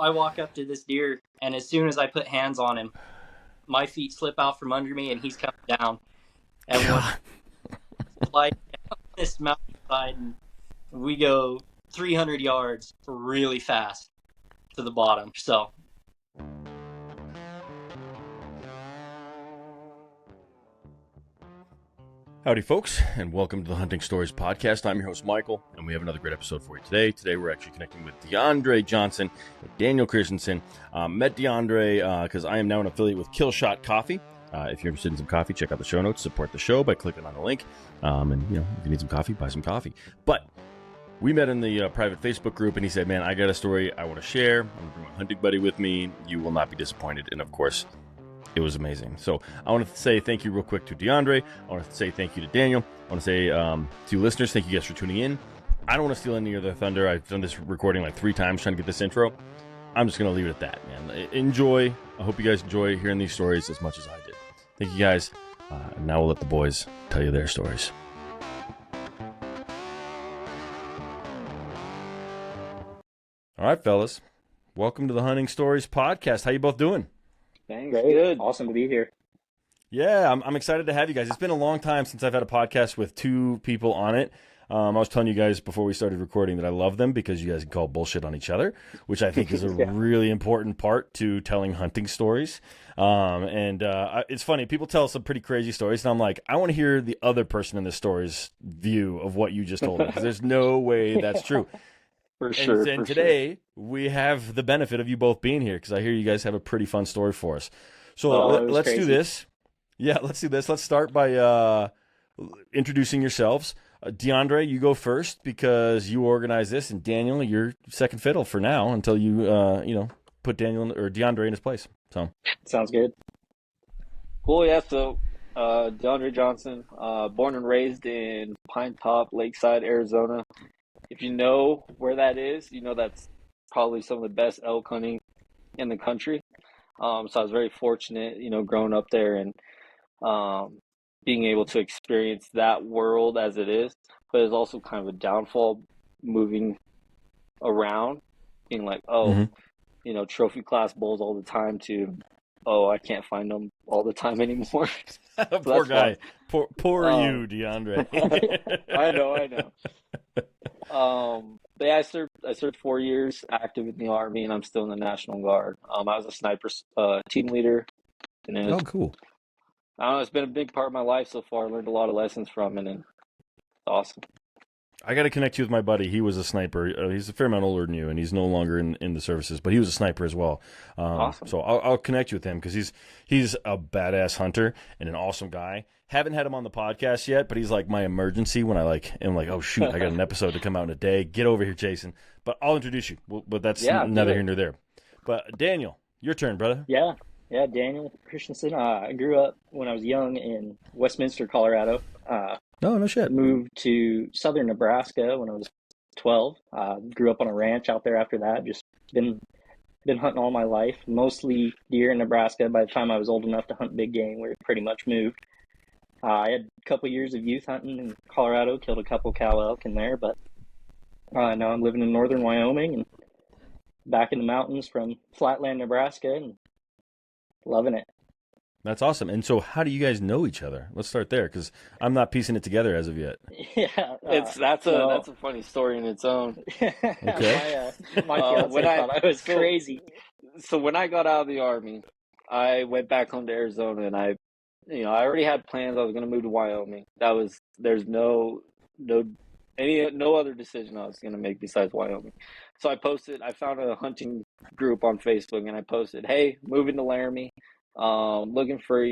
I walk up to this deer, and as soon as I put hands on him, my feet slip out from under me, and he's coming down. And we're God. like down this mountainside, and we go 300 yards really fast to the bottom. So Howdy, folks, and welcome to the Hunting Stories Podcast. I'm your host, Michael, and we have another great episode for you today. Today, we're actually connecting with Diondre Johnson and Daniel Christensen. Met Diondre because I am now an affiliate with Killshot Coffee. If you're interested in some coffee, check out the show notes. Support the show by clicking on the link. And, if you need some coffee, buy some coffee. But we met in the private Facebook group, and he said, man, I got a story I want to share. I'm going to bring my hunting buddy with me. You will not be disappointed. And, of course, it was amazing. So I want to say thank you real quick to Diondre. I want to say thank you to Daniel. I want to say to listeners, thank you guys for tuning in. I don't want to steal any of their thunder. I've done this recording like 3 times trying to get this intro. I'm just going to leave it at that, man. Enjoy. I hope you guys enjoy hearing these stories as much as I did. Thank you guys. And now we'll let the boys tell you their stories. All right, fellas. Welcome to the Hunting Stories Podcast. How you both doing? Thanks. Great. Good. Awesome to be here. Yeah, I'm excited to have you guys. It's been a long time since I've had a podcast with 2 people on it. I was telling you guys before we started recording that I love them because you guys can call bullshit on each other, which I think is a really important part to telling hunting stories. It's funny. People tell some pretty crazy stories, and I'm like, I want to hear the other person in the story's view of what you just told me, because there's no way that's true. For sure. And today, we have the benefit of you both being here, because I hear you guys have a pretty fun story for us. So let's do this. Yeah, let's do this. Let's start by introducing yourselves. Diondre, you go first because you organize this, and Daniel, you're second fiddle for now until you put Diondre in his place. So Sounds good. Cool. Yeah. So, Diondre Johnson, born and raised in Pine Top, Lakeside, Arizona. If you know where that is, you know that's probably some of the best elk hunting in the country. So I was very fortunate, growing up there and being able to experience that world as it is. But it's also kind of a downfall moving around, being like, trophy class bulls all the time to, I can't find them all the time anymore. So poor guy. Fun. Poor you, Diondre. I know. But yeah, I served 4 years active in the Army, and I'm still in the National Guard. I was a sniper team leader. And Cool. I don't know, it's been a big part of my life so far. I learned a lot of lessons from it, and it's awesome. I got to connect you with my buddy. He was a sniper. He's a fair amount older than you, and he's no longer in the services, but he was a sniper as well. Awesome. So I'll connect you with him because he's a badass hunter and an awesome guy. Haven't had him on the podcast yet, but he's like my emergency when am like, oh shoot, I got an episode to come out in a day. Get over here, Jason. But I'll introduce you. But that's neither here nor there. But Daniel, your turn, brother. Yeah, Daniel Christensen. I grew up when I was young in Westminster, Colorado. No shit. Moved to southern Nebraska when I was 12. Grew up on a ranch out there after that. Just been hunting all my life, mostly deer in Nebraska. By the time I was old enough to hunt big game, we pretty much moved. I had a couple years of youth hunting in Colorado, killed a couple cow elk in there, but now I'm living in northern Wyoming and back in the mountains from flatland Nebraska and loving it. That's awesome. And so how do you guys know each other? Let's start there because I'm not piecing it together as of yet. Yeah. That's a funny story in its own. Okay. My fiance thought I was crazy. So when I got out of the Army, I went back home to Arizona, and I already had plans. I was going to move to Wyoming. There's no other decision I was going to make besides Wyoming. So I found a hunting group on Facebook, and I posted, hey, moving to Laramie. Looking for,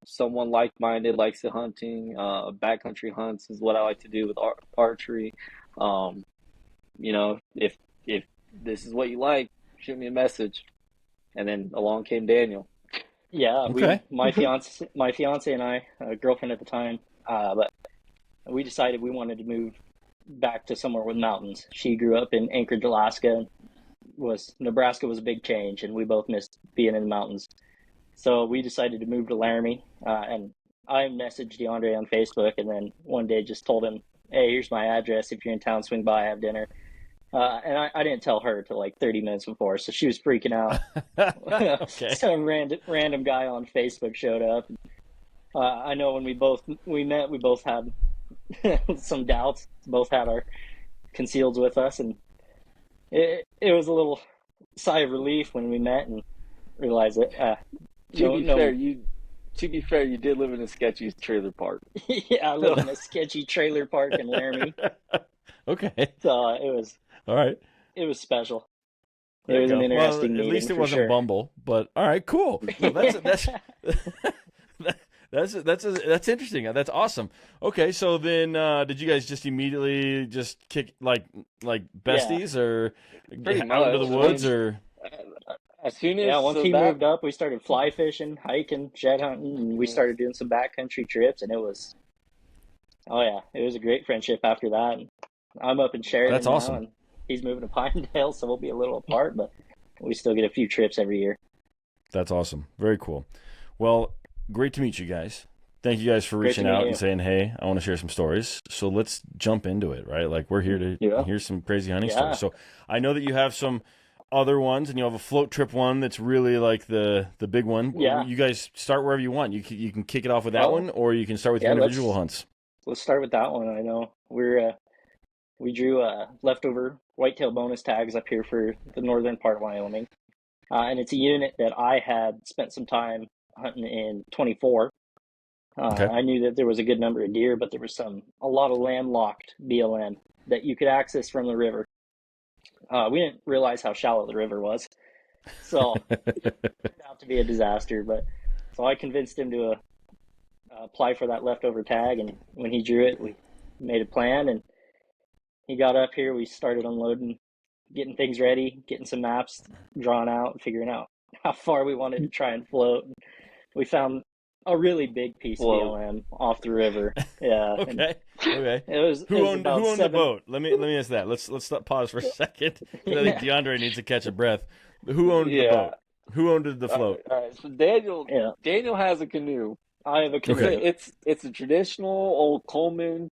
someone like-minded, likes the hunting, backcountry hunts is what I like to do with archery. If this is what you like, shoot me a message. And then along came Daniel. Yeah, okay. My fiance and I, girlfriend at the time, but we decided we wanted to move back to somewhere with mountains. She grew up in Anchorage, Alaska. Nebraska was a big change, and we both missed being in the mountains. So we decided to move to Laramie, and I messaged Diondre on Facebook, and then one day just told him, hey, here's my address. If you're in town, swing by, have dinner. And I didn't tell her till like 30 minutes before, so she was freaking out. Okay. Some random guy on Facebook showed up. I know when we met, we both had some doubts. Both had our concealeds with us, and it was a little sigh of relief when we met and realized that. To be fair, you did live in a sketchy trailer park. Yeah, I live in a sketchy trailer park in Laramie, Okay. so All right. it was special. There It you was go. an interesting Well, at meeting least it for wasn't sure. Bumble, but all right, cool. No, that's interesting. That's awesome. Okay, so then did you guys just immediately just kick like besties or Pretty out into much. the woods or? As soon as Yeah, once so he that moved up, we started fly fishing, hiking, shed hunting, and we started doing some backcountry trips, and it was a great friendship after that. And I'm up in That's Sheridan now, awesome. and he's moving to Pinedale, so we'll be a little apart, but we still get a few trips every year. That's awesome. Very cool. Well, great to meet you guys. Thank you guys for Great to reaching meet out you. and saying, hey, I want to share some stories. So let's jump into it, right? Like we're here to hear some crazy hunting Yeah. stories. So I know that you have some other ones and you have a float trip one that's really like the big one. Yeah. You guys start wherever you want. You can kick it off with that one, or you can start with your individual hunts. Let's start with that one. I know we drew leftover whitetail bonus tags up here for the northern part of Wyoming. And it's a unit that I had spent some time hunting in 24. Okay. I knew that there was a good number of deer, but there was a lot of landlocked BLM that you could access from the river. We didn't realize how shallow the river was, so it turned out to be a disaster. But so I convinced him to apply for that leftover tag, and when he drew it, we made a plan, and he got up here. We started unloading, getting things ready, getting some maps drawn out, figuring out how far we wanted to try and float. We found a really big piece of BLM off the river. Yeah. Okay. Who owned the boat? Let me ask that. Let's pause for a second. I think Diondre needs to catch a breath. Who owned the boat? Who owned the float? All right. So Daniel has a canoe. I have a canoe. Okay. It's a traditional old Coleman,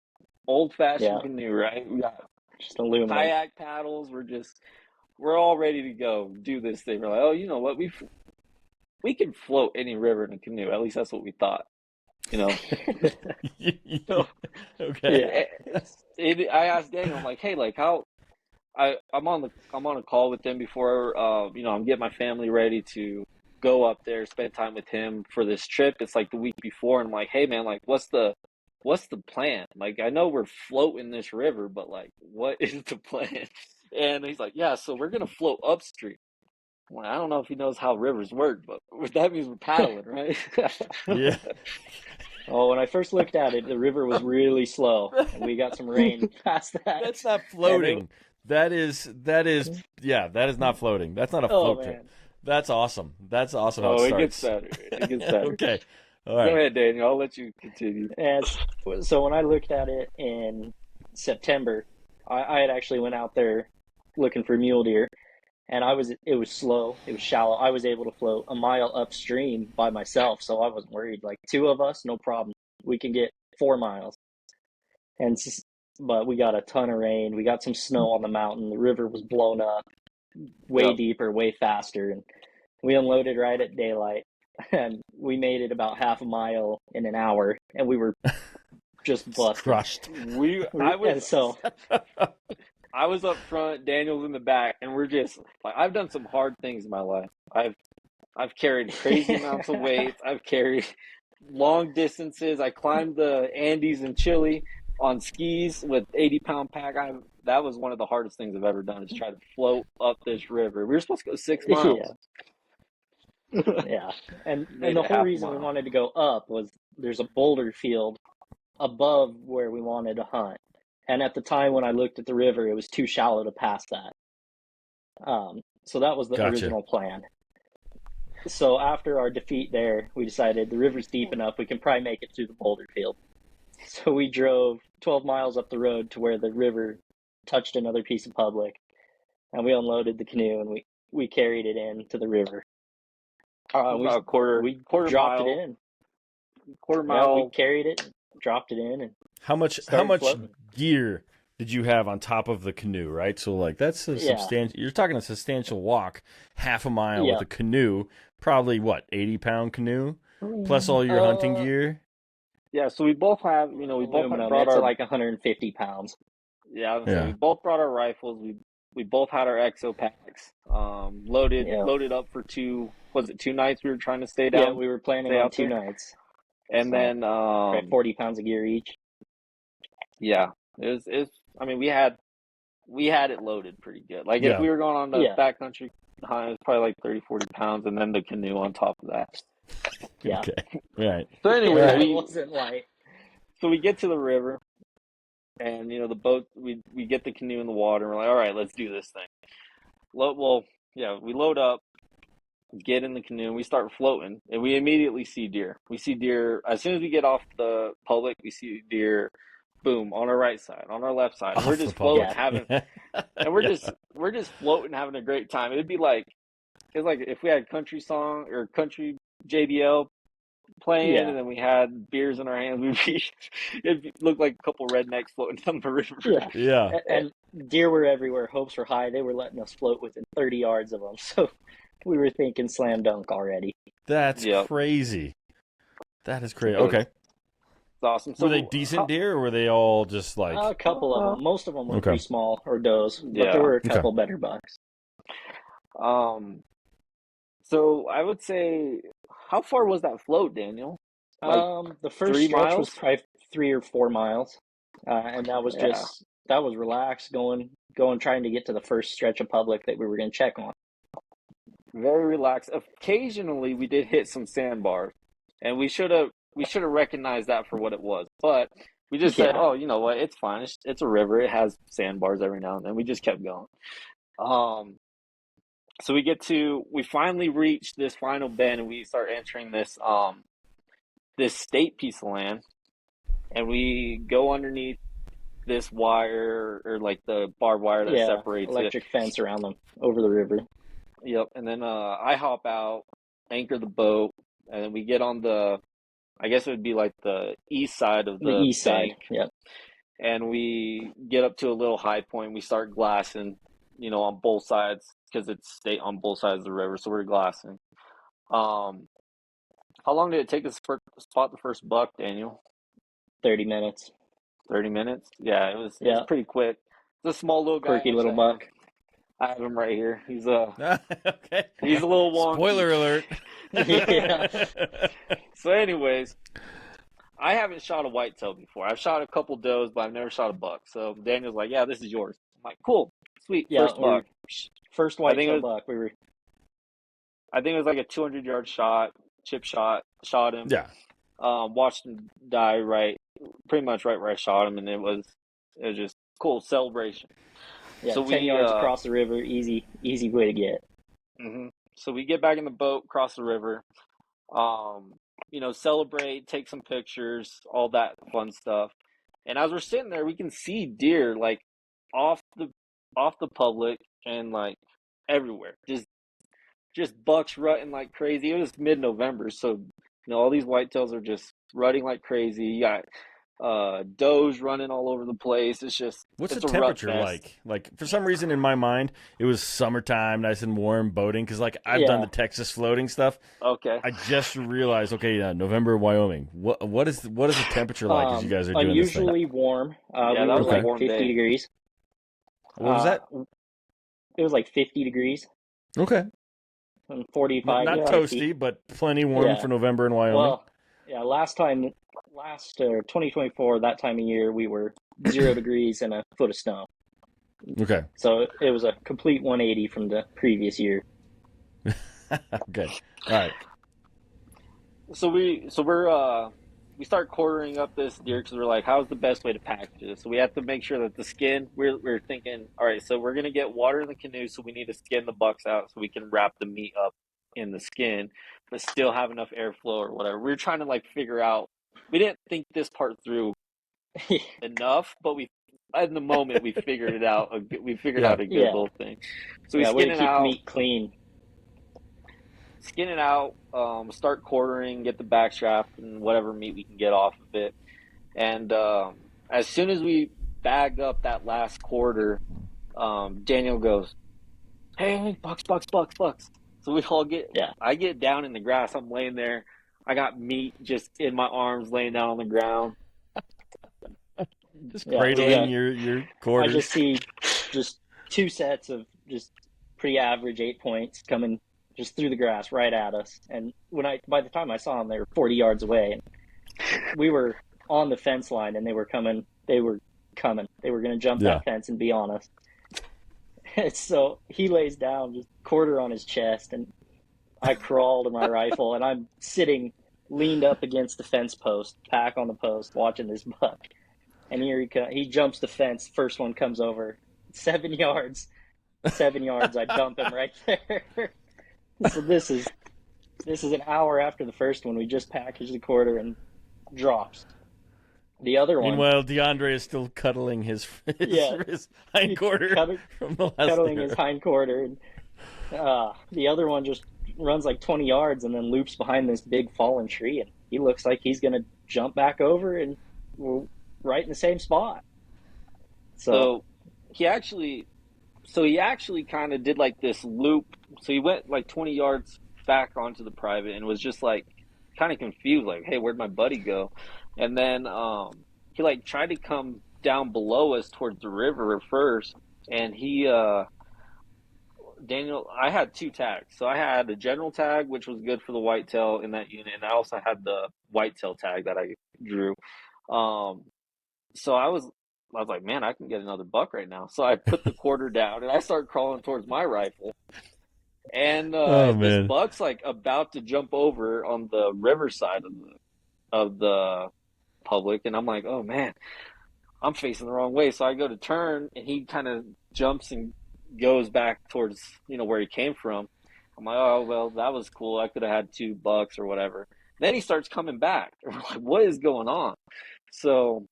old-fashioned canoe, right? We got just aluminum kayak paddles. We're all ready to go do this thing. We're like, oh, you know what? We can float any river in a canoe. At least that's what we thought. You know. Okay. I asked Daniel, I'm like, hey, like how I'm on a call with them before I'm getting my family ready to go up there, spend time with him for this trip. It's like the week before, and I'm like, hey man, like what's the plan? Like I know we're floating this river, but like what is the plan? And he's like, yeah, so we're gonna float upstream. Well, I don't know if he knows how rivers work, but that means we're paddling, right? Yeah. Oh, when I first looked at it, the river was really slow, and we got some rain past that. That's not floating. That is not floating. That's not a float trip. That's awesome. That's awesome. Oh, it gets better. It gets better. Okay. All right. Go ahead, Daniel. I'll let you continue. And so when I looked at it in September, I had actually went out there looking for mule deer, and it was slow, it was shallow. I was able to float a mile upstream by myself, so I wasn't worried. Like two of us, no problem. We can get 4 miles. But we got a ton of rain. We got some snow on the mountain. The river was blown up way deeper, way faster, and we unloaded right at daylight. And we made it about half a mile in an hour, and we were just busted. Crushed. I was up front, Daniel's in the back, and we're just like, I've done some hard things in my life. I've carried crazy amounts of weights. I've carried long distances. I climbed the Andes in Chile on skis with 80-pound pack. That was one of the hardest things I've ever done, is try to float up this river. We were supposed to go 6 miles. Yeah. And the whole reason we wanted to go up was there's a boulder field above where we wanted to hunt. And at the time when I looked at the river, it was too shallow to pass that. So that was the original plan. So after our defeat there, we decided the river's deep enough, we can probably make it through the boulder field. So we drove 12 miles up the road to where the river touched another piece of public, and we unloaded the canoe and we carried it into the river. About a quarter dropped mile. it in. Quarter mile. We carried it, dropped it in, and how much floating. gear did you have on top of the canoe, right? So like that's a substantial. You're talking a substantial walk, half a mile with a canoe, probably what 80-pound canoe, plus all your hunting gear. Yeah, so we both have, we both aluminum. brought It's our like 150 pounds. Yeah, I was gonna say we both brought our rifles. We both had our exo packs, loaded up for two. Was it 2 nights we were trying to stay down? Yeah, we were planning on 2 nights. And so, then probably 40 pounds of gear each. Yeah, it was. I mean, we had it loaded pretty good. Like if we were going on the backcountry hunt, it was probably like 30, 40 pounds, and then the canoe on top of that. Yeah. Okay. Right. So anyway, it wasn't light. So we get to the river, and the boat. We get the canoe in the water. And we're like, all right, let's do this thing. We load up, get in the canoe, and we start floating, and we immediately see deer. We see deer as soon as we get off the public. We see deer, boom, on our right side, on our left side. And we're just floating, and we're just floating, having a great time. It's like if we had country song or country JBL playing, and then we had beers in our hands. It'd look like a couple rednecks floating down the river. Yeah. And deer were everywhere. Hopes were high. They were letting us float within 30 yards of them. So we were thinking slam dunk already. That's crazy. That is crazy. Okay. It's awesome. So were they decent deer, or were they all just like a couple of them? Most of them were pretty small or does, but there were a couple better bucks. So I would say, how far was that float, Daniel? The first 3 stretch miles? was probably 3 or 4 miles, and that was that was relaxed going, trying to get to the first stretch of public that we were going to check on. Very relaxed. Occasionally, we did hit some sandbars, and we should have recognized that for what it was. But we just said, "Oh, you know what? It's fine. It's a river. It has sandbars every now and then." We just kept going. So we finally reach this final bend, and we start entering this this state piece of land, and we go underneath this wire, or like the barbed wire that separates electric fence around them over the river. Yep. And then I hop out, anchor the boat, and then we get on I guess it would be like the east side of the east bank. side. Yep. And we get up to a little high point. We start glassing, on both sides, because it's state on both sides of the river. So we're glassing. How long did it take us to spot the first buck, Daniel? 30 minutes. 30 minutes? Yeah, it was pretty quick. It's a small little guy. Quirky little buck. I have him right here. He's okay. He's a little wonky. Spoiler alert. So anyways, I haven't shot a whitetail before. I've shot a couple does, but I've never shot a buck. So Daniel's like, "Yeah, this is yours." I'm like, "Cool, sweet, first buck, first whitetail buck." I think it was like a 200-yard shot, chip shot. Shot him. Yeah. Watched him die pretty much right where I shot him, and it was just cool celebration. Yeah, so 10 yards across the river, easy way to get. Mm-hmm. So we get back in the boat, cross the river, celebrate, take some pictures, all that fun stuff. And as we're sitting there, we can see deer like off the public and like everywhere. Just bucks rutting like crazy. It was mid-November, so all these whitetails are just rutting like crazy. You got does running all over the place. It's just what's the temperature like? Like for some reason in my mind it was summertime, nice and warm, boating, because like I've done the Texas floating stuff. Okay. I just realized November, Wyoming. What is the temperature like as you guys are doing this thing? Unusually warm. That we was were like warm 50 day. degrees. What was that? It was like 50 degrees. Okay. And 45. Not toasty, but plenty warm for November in Wyoming. Well, last 2024, that time of year, we were 0 degrees and a foot of snow. Okay. So it was a complete 180 from the previous year. Okay. All right. So we start quartering up this deer because we're like, how's the best way to package this? So we have to make sure that the skin. We're thinking, all right, so we're gonna get water in the canoe, so we need to skin the bucks out so we can wrap the meat up in the skin, but still have enough airflow or whatever. We're trying to like figure out. We didn't think this part through enough, but in the moment we figured it out. We figured out a good little thing. So we skin it keep out, meat clean. Skin it out. Start quartering, get the backstrap and whatever meat we can get off of it. And as soon as we bagged up that last quarter, Daniel goes, "Hey, bucks, bucks, bucks, bucks." So we all I get down in the grass. I'm laying there. I got meat just in my arms, laying down on the ground. Just cradling your quarters. I just see just two sets of just pretty average 8 points coming just through the grass right at us. And by the time I saw them, they were 40 yards away. And we were on the fence line, and they were coming. They were going to jump that fence and be on us. And so he lays down, just quarter on his chest, and I crawl to my rifle, and I'm sitting leaned up against the fence post, pack on the post, watching this buck. And here he jumps the fence. First one comes over 7 yards. 7 yards. I dump him right there. So this is an hour after the first one. We just packaged the quarter and drops. The other one. Meanwhile, Diondre is still cuddling his hind quarter from the last cuddling year. His hind quarter. And, the other one just runs like 20 yards and then loops behind this big fallen tree. And he looks like he's going to jump back over, and we're right in the same spot. So he actually kind of did like this loop. So he went like 20 yards back onto the private and was just like kind of confused, like, hey, where'd my buddy go? And then he like tried to come down below us towards the river first. And Daniel, I had 2 tags. So I had a general tag, which was good for the whitetail in that unit. And I also had the whitetail tag that I drew. So I was like, man, I can get another buck right now. So I put the quarter down and I start crawling towards my rifle. And this buck's like about to jump over on the riverside of the public, and I'm like, oh man, I'm facing the wrong way. So I go to turn, and he kind of jumps and goes back towards where he came from. I'm like, oh well, that was cool. I could have had 2 bucks or whatever. Then he starts coming back. We're like, what is going on? So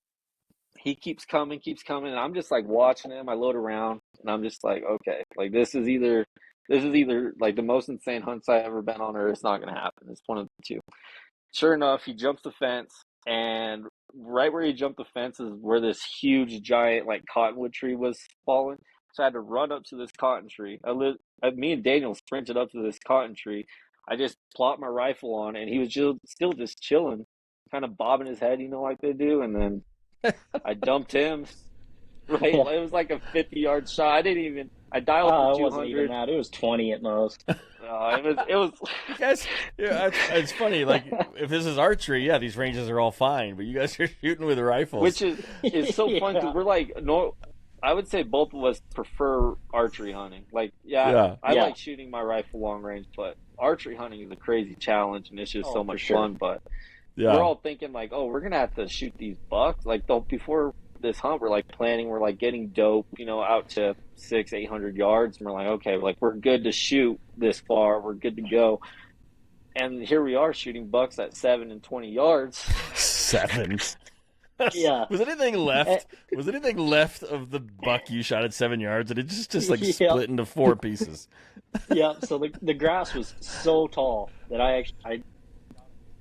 he keeps coming, and I'm just like watching him. I load around, and I'm just like, okay, like this is either like the most insane hunts I've ever been on, or it's not going to happen. It's one of the two. Sure enough, he jumps the fence, and right where he jumped the fence is where this huge, giant, like cottonwood tree was falling. So I had to run up to this cotton tree. Me and Daniel sprinted up to this cotton tree. I just plopped my rifle on, and he was still just chilling, kind of bobbing his head, like they do. And then I dumped him. Right, it was like a 50-yard shot. I dialed for 200. It wasn't even that. It was 20 at most. It was. You guys, it's funny. Like if this is archery, these ranges are all fine, but you guys are shooting with rifles, which is so fun because we're like I would say both of us prefer archery hunting. Like, I like shooting my rifle long range, but archery hunting is a crazy challenge, and it's just so much fun. But we're all thinking like, oh, we're gonna have to shoot these bucks. Like before this hunt, we're like planning, we're like getting dope, out to 600-800 yards, and we're like, okay, like we're good to shoot this far, we're good to go. And here we are shooting bucks at 7 and 20 yards. 7. Yeah. Was anything left? Was anything left of the buck you shot at 7 yards? Did it just like split into 4 pieces? Yeah. So the grass was so tall that I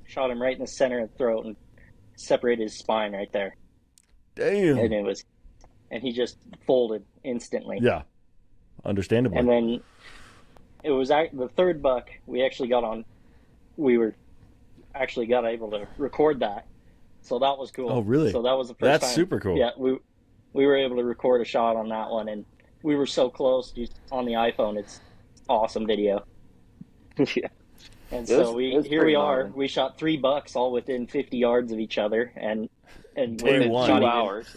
shot him right in the center of the throat and separated his spine right there. Damn. And he just folded instantly. Yeah. Understandable. And then it was the third buck we actually got able to record that. So that was cool. Oh, really? So that was the first time. That's super cool. Yeah, we were able to record a shot on that one, and we were so close. On the iPhone, it's awesome video. Yeah. And so here we are. We shot 3 bucks all within 50 yards of each other, and within 2 hours.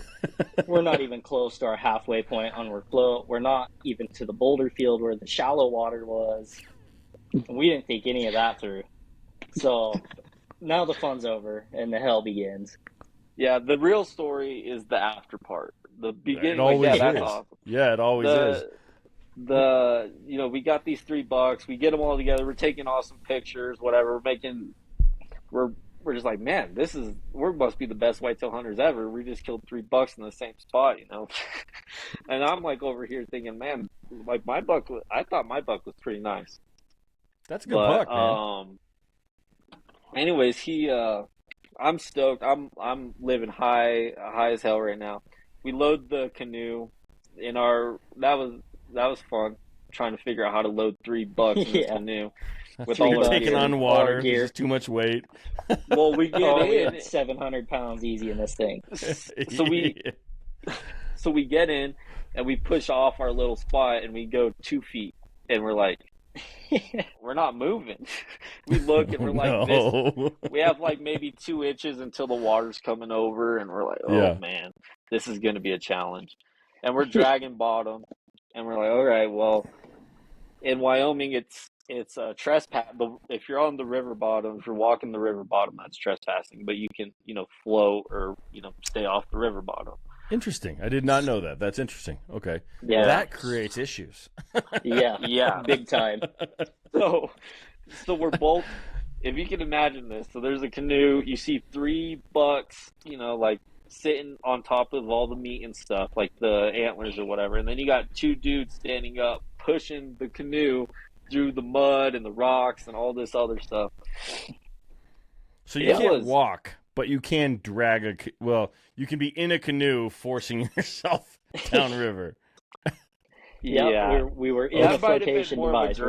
We're not even close to our halfway point on workflow. We're not even to the boulder field where the shallow water was. We didn't think any of that through. So now the fun's over and the hell begins. Yeah, the real story is the after part. The beginning, that's awesome. Yeah, it always is. We got these 3 bucks. We get them all together. We're taking awesome pictures, whatever. We're just like, man, we must be the best whitetail hunters ever. We just killed 3 bucks in the same spot, And I'm like over here thinking, man, like I thought my buck was pretty nice. That's a good buck, man. Anyways, I'm stoked. I'm living high as hell right now. we load the canoe in our. That was fun trying to figure out how to load 3 bucks in this Yeah. canoe with Three all our bucks Taking gear. on all our water. It's gear. just too much weight. Well, we get Oh, we in, had 700 pounds easy in this thing. so we get in and we push off our little spot and we go 2 feet and we're like, we're not moving. We look and we're like this. no. We have like maybe 2 inches until the water's coming over, and we're like, oh Yeah. man, this is going to be a challenge. And we're dragging bottom, and we're like, all right, well, in Wyoming, it's a trespass. If you're on the river bottom, if you're walking the river bottom, that's trespassing. But you can, float or stay off the river bottom. Interesting. I did not know that. That's interesting. Okay. Yeah. That creates issues. Yeah, big time. So we're both. If you can imagine this, so there's a canoe. You see 3 bucks, like sitting on top of all the meat and stuff, like the antlers or whatever, and then you got 2 dudes standing up pushing the canoe through the mud and the rocks and all this other stuff. So you can't walk, but you can drag you can be in a canoe forcing yourself downriver. Yeah, we were in a flotation device. It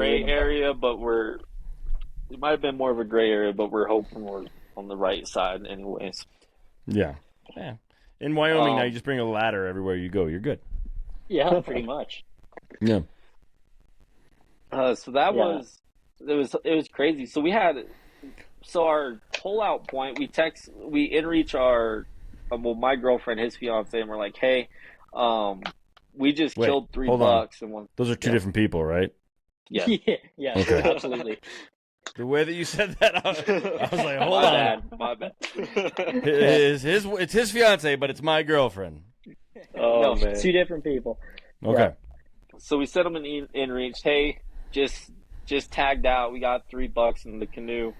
might have been more of a gray area, but we're hoping we're on the right side anyways. Yeah. In Wyoming now you just bring a ladder everywhere you go. You're good. Yeah, pretty much. Yeah. So that was crazy. So our pull-out point, we inReach my girlfriend, his fiance, and we're like, hey, we just killed 3 bucks. And those are 2 different people, right? Yeah. Yeah, okay. Absolutely. The way that you said that, I was like, hold on. My bad. It's his fiance, but it's my girlfriend. Oh, man. 2 different people. Okay. Yeah. So we sent them an inReach. Hey, just tagged out. We got 3 bucks in the canoe.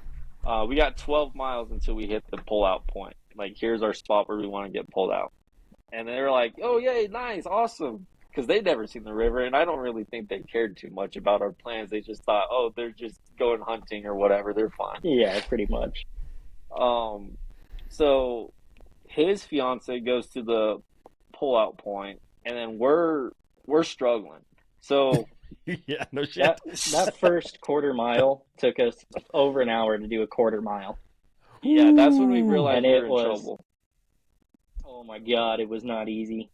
We got 12 miles until we hit the pull-out point. Like, here's our spot where we want to get pulled out. And they were like, oh, yay, nice, awesome. Because they'd never seen the river, and I don't really think they cared too much about our plans. They just thought, oh, they're just going hunting or whatever. They're fine. Yeah, pretty much. So his fiance goes to the pull-out point, and then we're struggling. So yeah, no shit. That first quarter mile took us over an hour to do a quarter mile. Yeah, that's when we realized we were in trouble. Oh my God, it was not easy.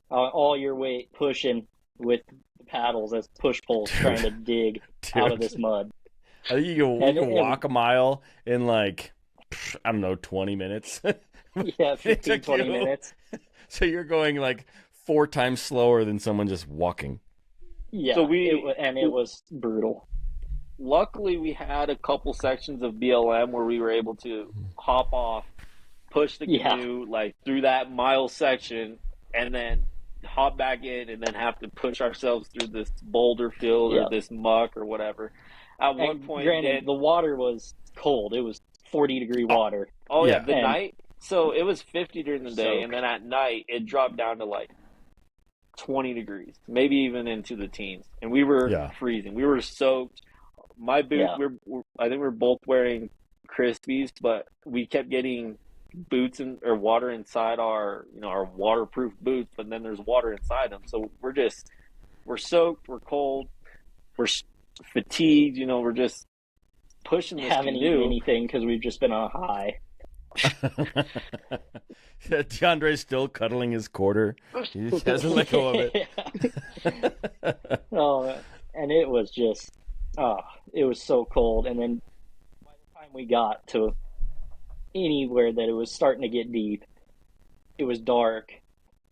All your weight pushing with the paddles as push poles trying to dig out of this mud. I think you can walk a mile in like, I don't know, 20 minutes. Yeah, 15, 20 minutes. So you're going like 4 times slower than someone just walking. Yeah, so it was brutal. Luckily, we had a couple sections of BLM where we were able to hop off, push the canoe like through that mile section, and then hop back in, and then have to push ourselves through this boulder field or this muck or whatever. At one point, granted, the water was cold. It was 40-degree water. Oh yeah, the night. So it was 50 during the day, and then at night it dropped down to like 20 degrees, maybe even into the teens, and we were freezing. We were soaked. My boots, I think we're both wearing Crispies, but we kept getting boots or water inside our waterproof boots, but then there's water inside them, so we're soaked, we're cold, we're fatigued. We're just pushing this haven't canoe. eaten anything because we've just been on a high. Diondre's still cuddling his quarter. He just hasn't let go of it. Oh, and it was just, it was so cold. And then by the time we got to anywhere that it was starting to get deep, it was dark,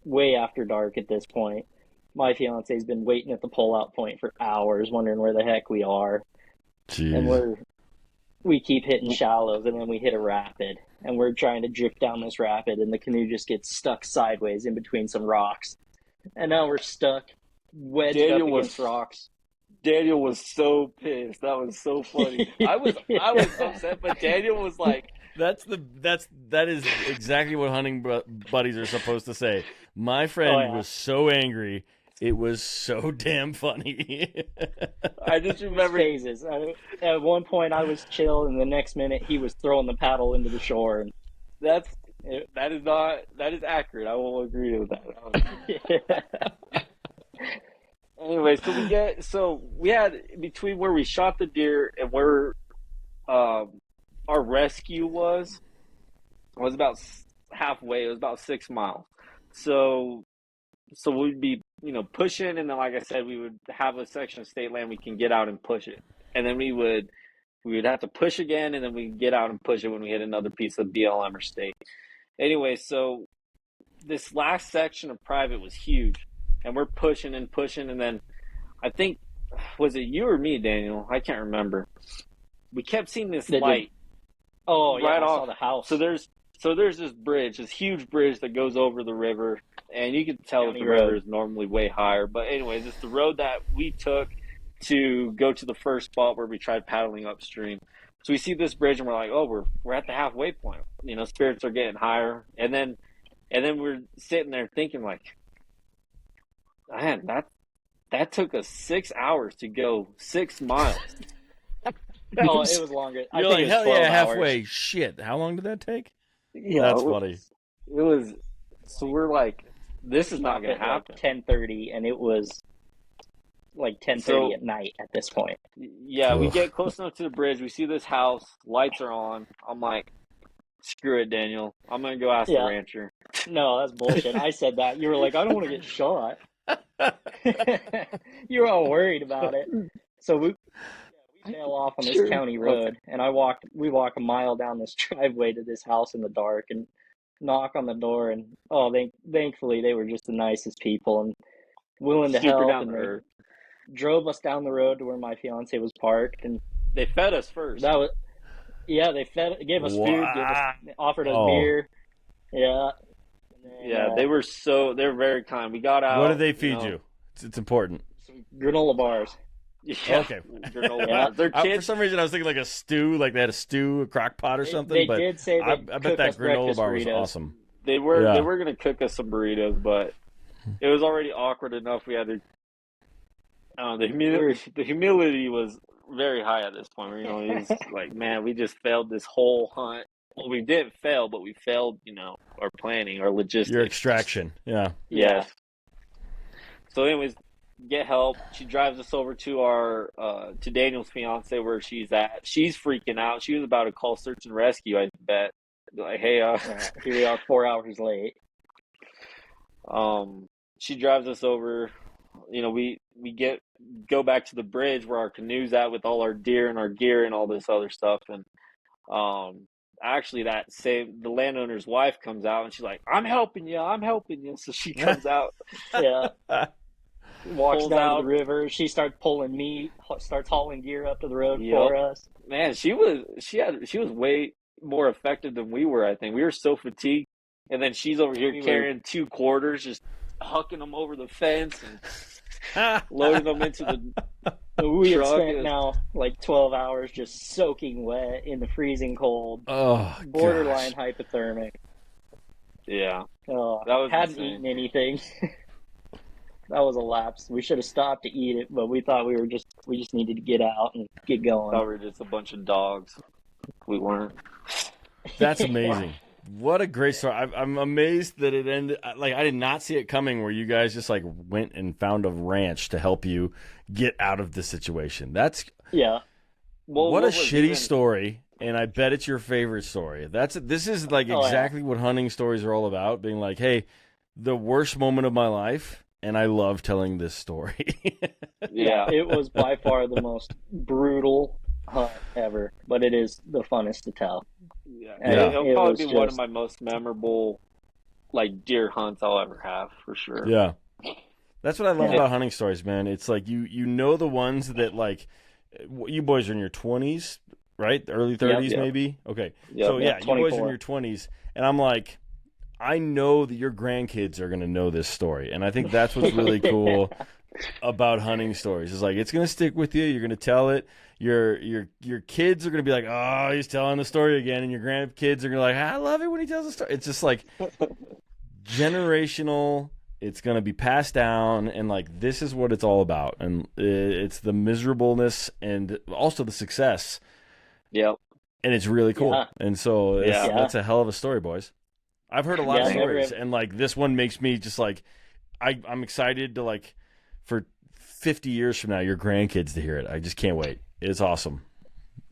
way after dark at this point. My fiance's been waiting at the pull-out point for hours, wondering where the heck we are. Jeez. And we keep hitting shallows, and then we hit a rapid, and we're trying to drift down this rapid, and the canoe just gets stuck sideways in between some rocks. And now we're stuck, wedged up against rocks. Daniel was so pissed. That was so funny. I was upset, but Daniel was like, that is exactly what hunting buddies are supposed to say. My friend was so angry. It was so damn funny. I just remember phases. At one point I was chill, and the next minute he was throwing the paddle into the shore. And That is accurate. I will agree with that. Anyway, so we had between where we shot the deer and where our rescue was about halfway. It was about 6 miles. So we'd be pushing, and then like I said, we would have a section of state land we can get out and push it, and then we would have to push again, and then we get out and push it when we hit another piece of BLM or state. Anyway, so this last section of private was huge, and we're pushing and pushing, and then I think, was it you or me, Daniel? I can't remember. We kept seeing this light. Oh yeah, right I off saw the house. So there's this bridge, this huge bridge that goes over the river, and you can tell that County the road. river is normally way higher. But anyways, it's the road that we took to go to the first spot where we tried paddling upstream. So we see this bridge, and we're like, oh, we're at the halfway point. Spirits are getting higher, and then we're sitting there thinking like, man, that took us 6 hours to go 6 miles. Oh, it was longer. I You're think like, it was hell 12 yeah, hours. halfway. Shit, how long did that take? Yeah, That's funny. It was. So we're like, this is not going to happen. Like 10:30, and it was like 10:30 at night at this point. Yeah, we Ugh. get close enough to the bridge. We see this house. Lights are on. I'm like, screw it, Daniel. I'm going to go ask the rancher. No, that's bullshit. I said that. You were like, I don't want to get shot. You were all worried about it. So we tail off on this county road, and we walk a mile down this driveway to this house in the dark and knock on the door, and thankfully they were just the nicest people and willing to help, and they drove us down the road to where my fiance was parked, and they fed us first. They gave us food, offered us beer. Yeah. Then, they were very kind. We got out. What did they feed you? It's important. Some granola bars. Yeah. Okay. Granola bars. Their kids. For some reason, I was thinking like a stew, like they had a stew, a crock pot or something. They but did say I bet that granola bar was awesome. They were going to cook us some burritos, but it was already awkward enough. We had to. The humility was very high at this point. It was like, man, we just failed this whole hunt. Well, we didn't fail, but we failed, our planning, our logistics. Your extraction, yeah. Yes. So anyways, get help. She drives us over to to Daniel's fiance where she's at. She's freaking out. She was about to call search and rescue, I bet. Like, hey, here we are 4 hours late. She drives us over. We go back to the bridge where our canoe's at with all our deer and our gear and all this other stuff, and actually the landowner's wife comes out and she's like, I'm helping you. So she comes out. Walks down to the river. She starts pulling meat, starts hauling gear up to the road for us. Man, she was way more effective than we were, I think. We were so fatigued. And then she's over here carrying 2 quarters, just hucking them over the fence and loading them into the we had spent now like 12 hours just soaking wet in the freezing cold. Oh, borderline hypothermic. Yeah. That was hadn't eaten anything. That was a lapse. We should have stopped to eat it, but we thought we just needed to get out and get going. Thought we were just a bunch of dogs. We weren't. That's amazing. What a great story. I'm amazed that it ended. Like, I did not see it coming where you guys just like went and found a ranch to help you get out of the situation. That's what a shitty story. And I bet it's your favorite story. This is like exactly what hunting stories are all about. Being like, hey, the worst moment of my life, and I love telling this story. Yeah, it was by far the most brutal hunt ever, but it is the funnest to tell. It'll probably be one of my most memorable like deer hunts I'll ever have, for sure. Yeah, that's what I love about hunting stories, man. It's like you know the ones that like you boys are in your 20s, right? Early 30s, maybe. Okay, so you boys are in your 20s, and I'm like, I know that your grandkids are going to know this story, and I think that's what's really cool about hunting stories. It's like it's going to stick with you. You're going to tell it. Your kids are going to be like, oh, he's telling the story again, and your grandkids are going to be like, I love it when he tells the story. It's just like generational. It's going to be passed down, and like this is what it's all about, and it's the miserableness and also the success. Yep. And it's really cool. And so that's a hell of a story, boys. I've heard a lot Yeah, of I never stories, have. and like this one makes me just like I'm excited to like for 50 years from now your grandkids to hear it. I just can't wait. It's awesome.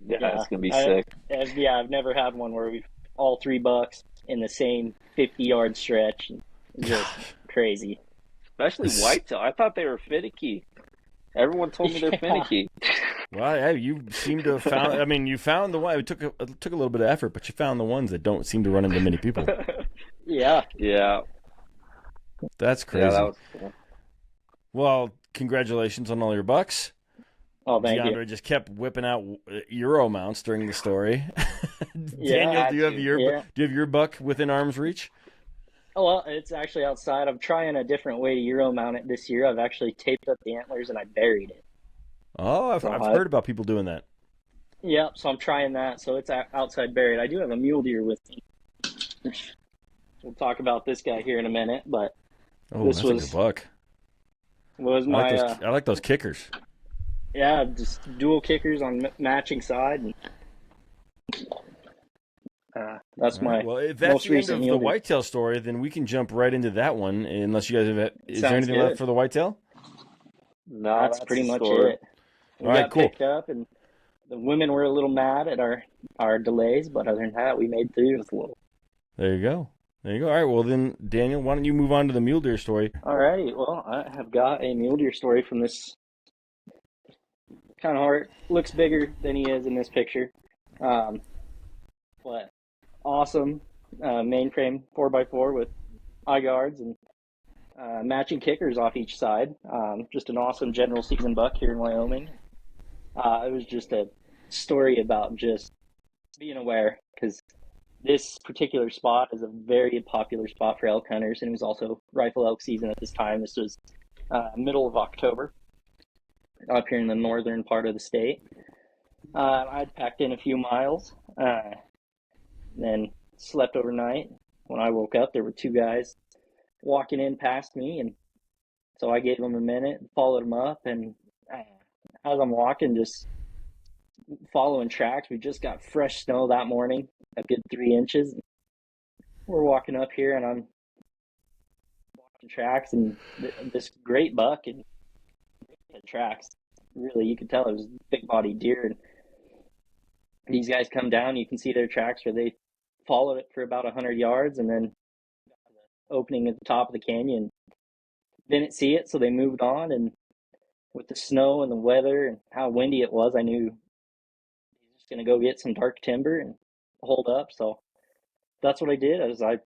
Yeah, Yeah, it's gonna be sick. I've never had one where we've all three bucks in the same 50-yard stretch. Just crazy. Especially This- whitetail. I thought they were finicky. Everyone told me they're Yeah. finicky. well, yeah, you seem to have found. I mean, you found the one. It took a little bit of effort, but you found the ones that don't seem to run into many people. Yeah. Yeah, That's yeah, that crazy. was cool. Well, congratulations on all your bucks. Oh, thank you. Diondre just kept whipping out Euro mounts during the story. Yeah. Daniel, do you have Yeah. your buck within arm's reach? Oh, well, it's actually outside. I'm trying a different way to Euro mount it this year. I've actually taped up the antlers and I buried it. Oh, So I've heard about people doing that. yeah, so I'm trying that. So it's outside buried. I do have a mule deer with me. We'll talk about this guy here in a minute, but Oh, this that's a was good buck. my I like those kickers. yeah, just dual kickers on matching side, and that's All right. my Well, if that's most the end recent of the mule deer. whitetail story, then we can jump right into that one. Unless you guys have, is there Sounds anything good. left for the whitetail? No, That's pretty the much story. it. We All right, got cool. picked up, and the women were a little mad at our delays, but other than that, we made through. There you go. There you go. All right. Well, then, Daniel, why don't you move on to the mule deer story? Alrighty, well, I have got a mule deer story from this kind of heart. Looks bigger than he is in this picture, but awesome mainframe 4x4 with eye guards and matching kickers off each side. Just an awesome general season buck here in Wyoming. It was just a story about just being aware because this particular spot is a very popular spot for elk hunters, and it was also rifle elk season at this time. This was middle of October up here in the northern part of the state. I'd packed in a few miles, then slept overnight. When I woke up, there were two guys walking in past me, and so I gave them a minute, followed them up, and as I'm walking, just following tracks, we just got fresh snow that morning, a good 3 inches. We're walking up here, and I'm watching tracks, and this great buck and tracks. Really, you could tell it was a big-bodied deer. And these guys come down, you can see their tracks where they followed it for about 100 yards, and then opening at the top of the canyon. Didn't see it, so they moved on. And with the snow and the weather and how windy it was, I knew he was just going to go get some dark timber and hold up. So that's what I did. I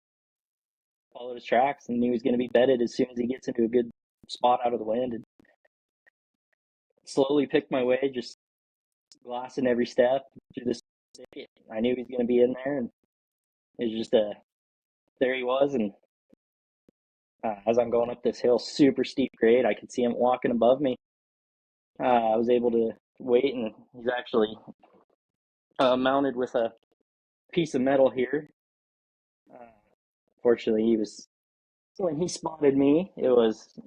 followed his tracks and knew he was going to be bedded as soon as he gets into a good spot out of the wind. And slowly picked my way, just glassing every step through this thicket. I knew he was going to be in there, and it was just there he was. And as I'm going up this hill, super steep grade, I could see him walking above me. I was able to wait, and he's actually mounted with a piece of metal here. Fortunately, when he spotted me,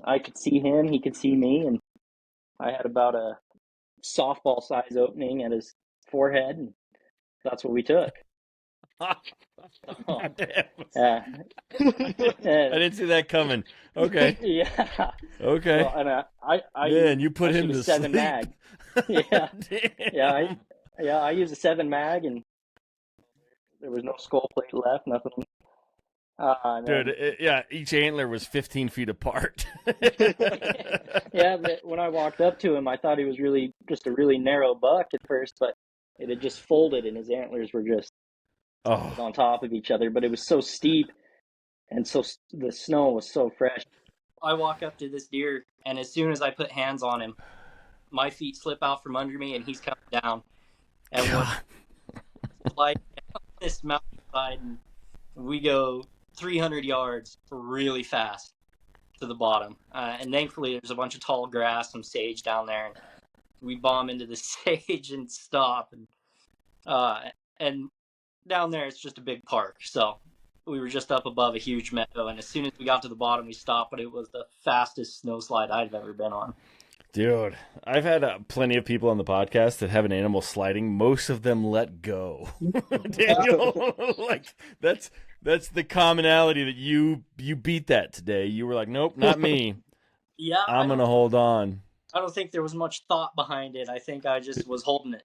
I could see him, he could see me, and I had about a softball size opening at his forehead, and that's what we took. God damn. I didn't see that coming. Okay. Yeah. Okay. Well, and I Man, you put I him shoot a to 7 sleep. mag. Yeah. Yeah. I use a 7 mag, and there was no skull plate left, nothing. Dude, each antler was 15 feet apart. Yeah, but when I walked up to him, I thought he was just a really narrow buck at first, but it had just folded, and his antlers were just on top of each other. But it was so steep, and so the snow was so fresh. I walk up to this deer, and as soon as I put hands on him, my feet slip out from under me, and he's coming down. And we're sliding down this mountainside, and we go 300 yards really fast to the bottom. And thankfully, there's a bunch of tall grass, some sage down there, and we bomb into the sage and stop. And down there, it's just a big park. So we were just up above a huge meadow, and as soon as we got to the bottom, we stopped, but it was the fastest snow slide I've ever been on. Dude, I've had plenty of people on the podcast that have an animal sliding. Most of them let go. Daniel, like That's the commonality that you beat that today. You were like, nope, not me. Yeah, I'm gonna hold on. I don't think there was much thought behind it. I think I just was holding it.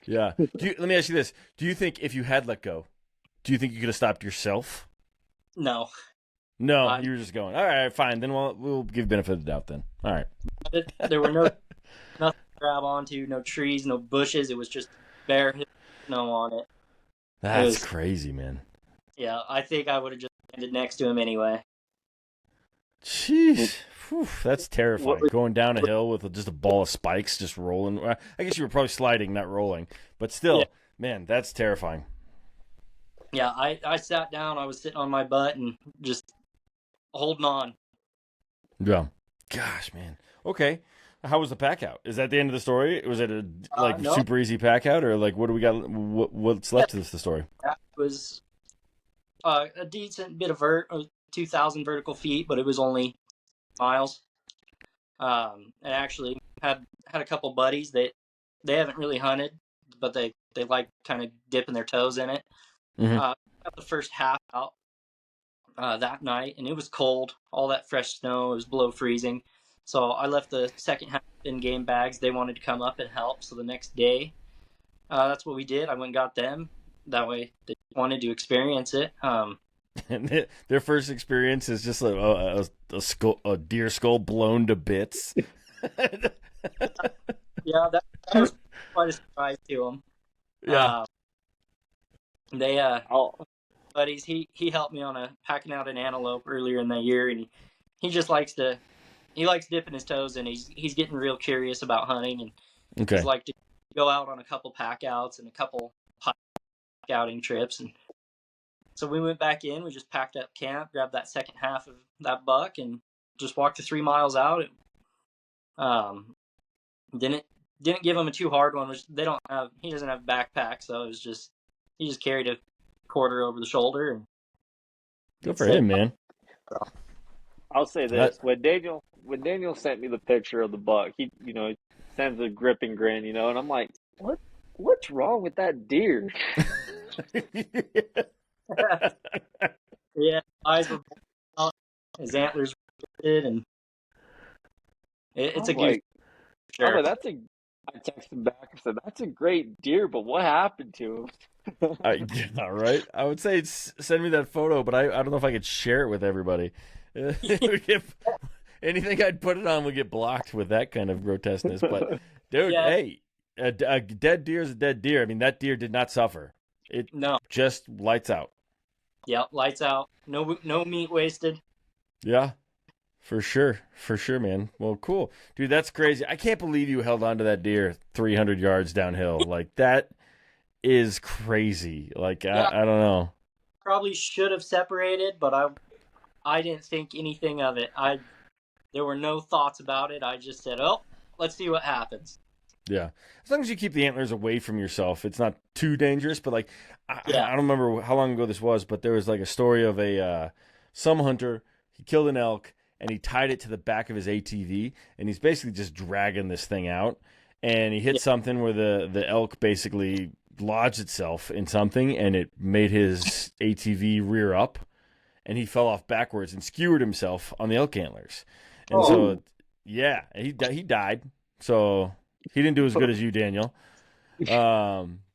Yeah. Let me ask you this: do you think if you had let go, do you think you could have stopped yourself? No, No, you were just going. All right, fine. Then we'll give benefit of the doubt. Then, all right. there were nothing to grab onto, no trees, no bushes. It was just bare snow on it. That's crazy, man. Yeah, I think I would have just landed next to him anyway. Jeez. Whew, that's terrifying. Going down a hill with just a ball of spikes just rolling. I guess you were probably sliding, not rolling. But still, man, that's terrifying. Yeah, I sat down. I was sitting on my butt and just holding on. Yeah. Gosh, man. Okay. How was the pack out? Is that the end of the story? Was it a No. super easy pack out, or like what do we got? What's left to the story? It was a decent bit of 2,000 vertical feet, but it was only miles. And actually had a couple buddies that they haven't really hunted, but they like kind of dipping their toes in it. Mm-hmm. Got the first half out that night, and it was cold. All that fresh snow, it was below freezing. So I left the second half in game bags. They wanted to come up and help. So the next day, that's what we did. I went and got them. That way they wanted to experience it. And their first experience is just like a deer skull blown to bits. Yeah, that was quite a surprise to them. Yeah. They buddies, he helped me on packing out an antelope earlier in the year, and he just likes dipping his toes in. He's getting real curious about hunting, and he's like to go out on a couple pack outs and a couple hike outing trips. And so we went back in. We just packed up camp, grabbed that second half of that buck, and just walked the 3 miles out. Didn't give him a too hard one. Which he doesn't have a backpack, so it was just he just carried a quarter over the shoulder. And good for him, man. I'll say this: when Daniel sent me the picture of the buck, he sends a gripping grin, and I'm like, what's wrong with that deer? Yeah, eyes were out, his antlers were good, and it's a goose. Sure. I texted him back and said, "That's a great deer, but what happened to him?" Yeah, right. I would say send me that photo, but I don't know if I could share it with everybody. Anything I'd put it on would get blocked with that kind of grotesqueness. But dude, hey, a dead deer is a dead deer. I mean, that deer did not suffer. It just lights out. Yeah, lights out. No meat wasted. Yeah, for sure, man. Well, cool, dude. That's crazy. I can't believe you held on to that deer 300 yards downhill. Like that is crazy. Like I don't know. Probably should have separated, but I didn't think anything of it. There were no thoughts about it. I just said, "Oh, let's see what happens." Yeah, as long as you keep the antlers away from yourself, it's not too dangerous. But like, I don't remember how long ago this was, but there was like a story of some hunter. He killed an elk and he tied it to the back of his ATV, and he's basically just dragging this thing out. And he hit something where the elk basically lodged itself in something, and it made his ATV rear up, and he fell off backwards and skewered himself on the elk antlers. And so, yeah, he died. So he didn't do as good as you, Daniel.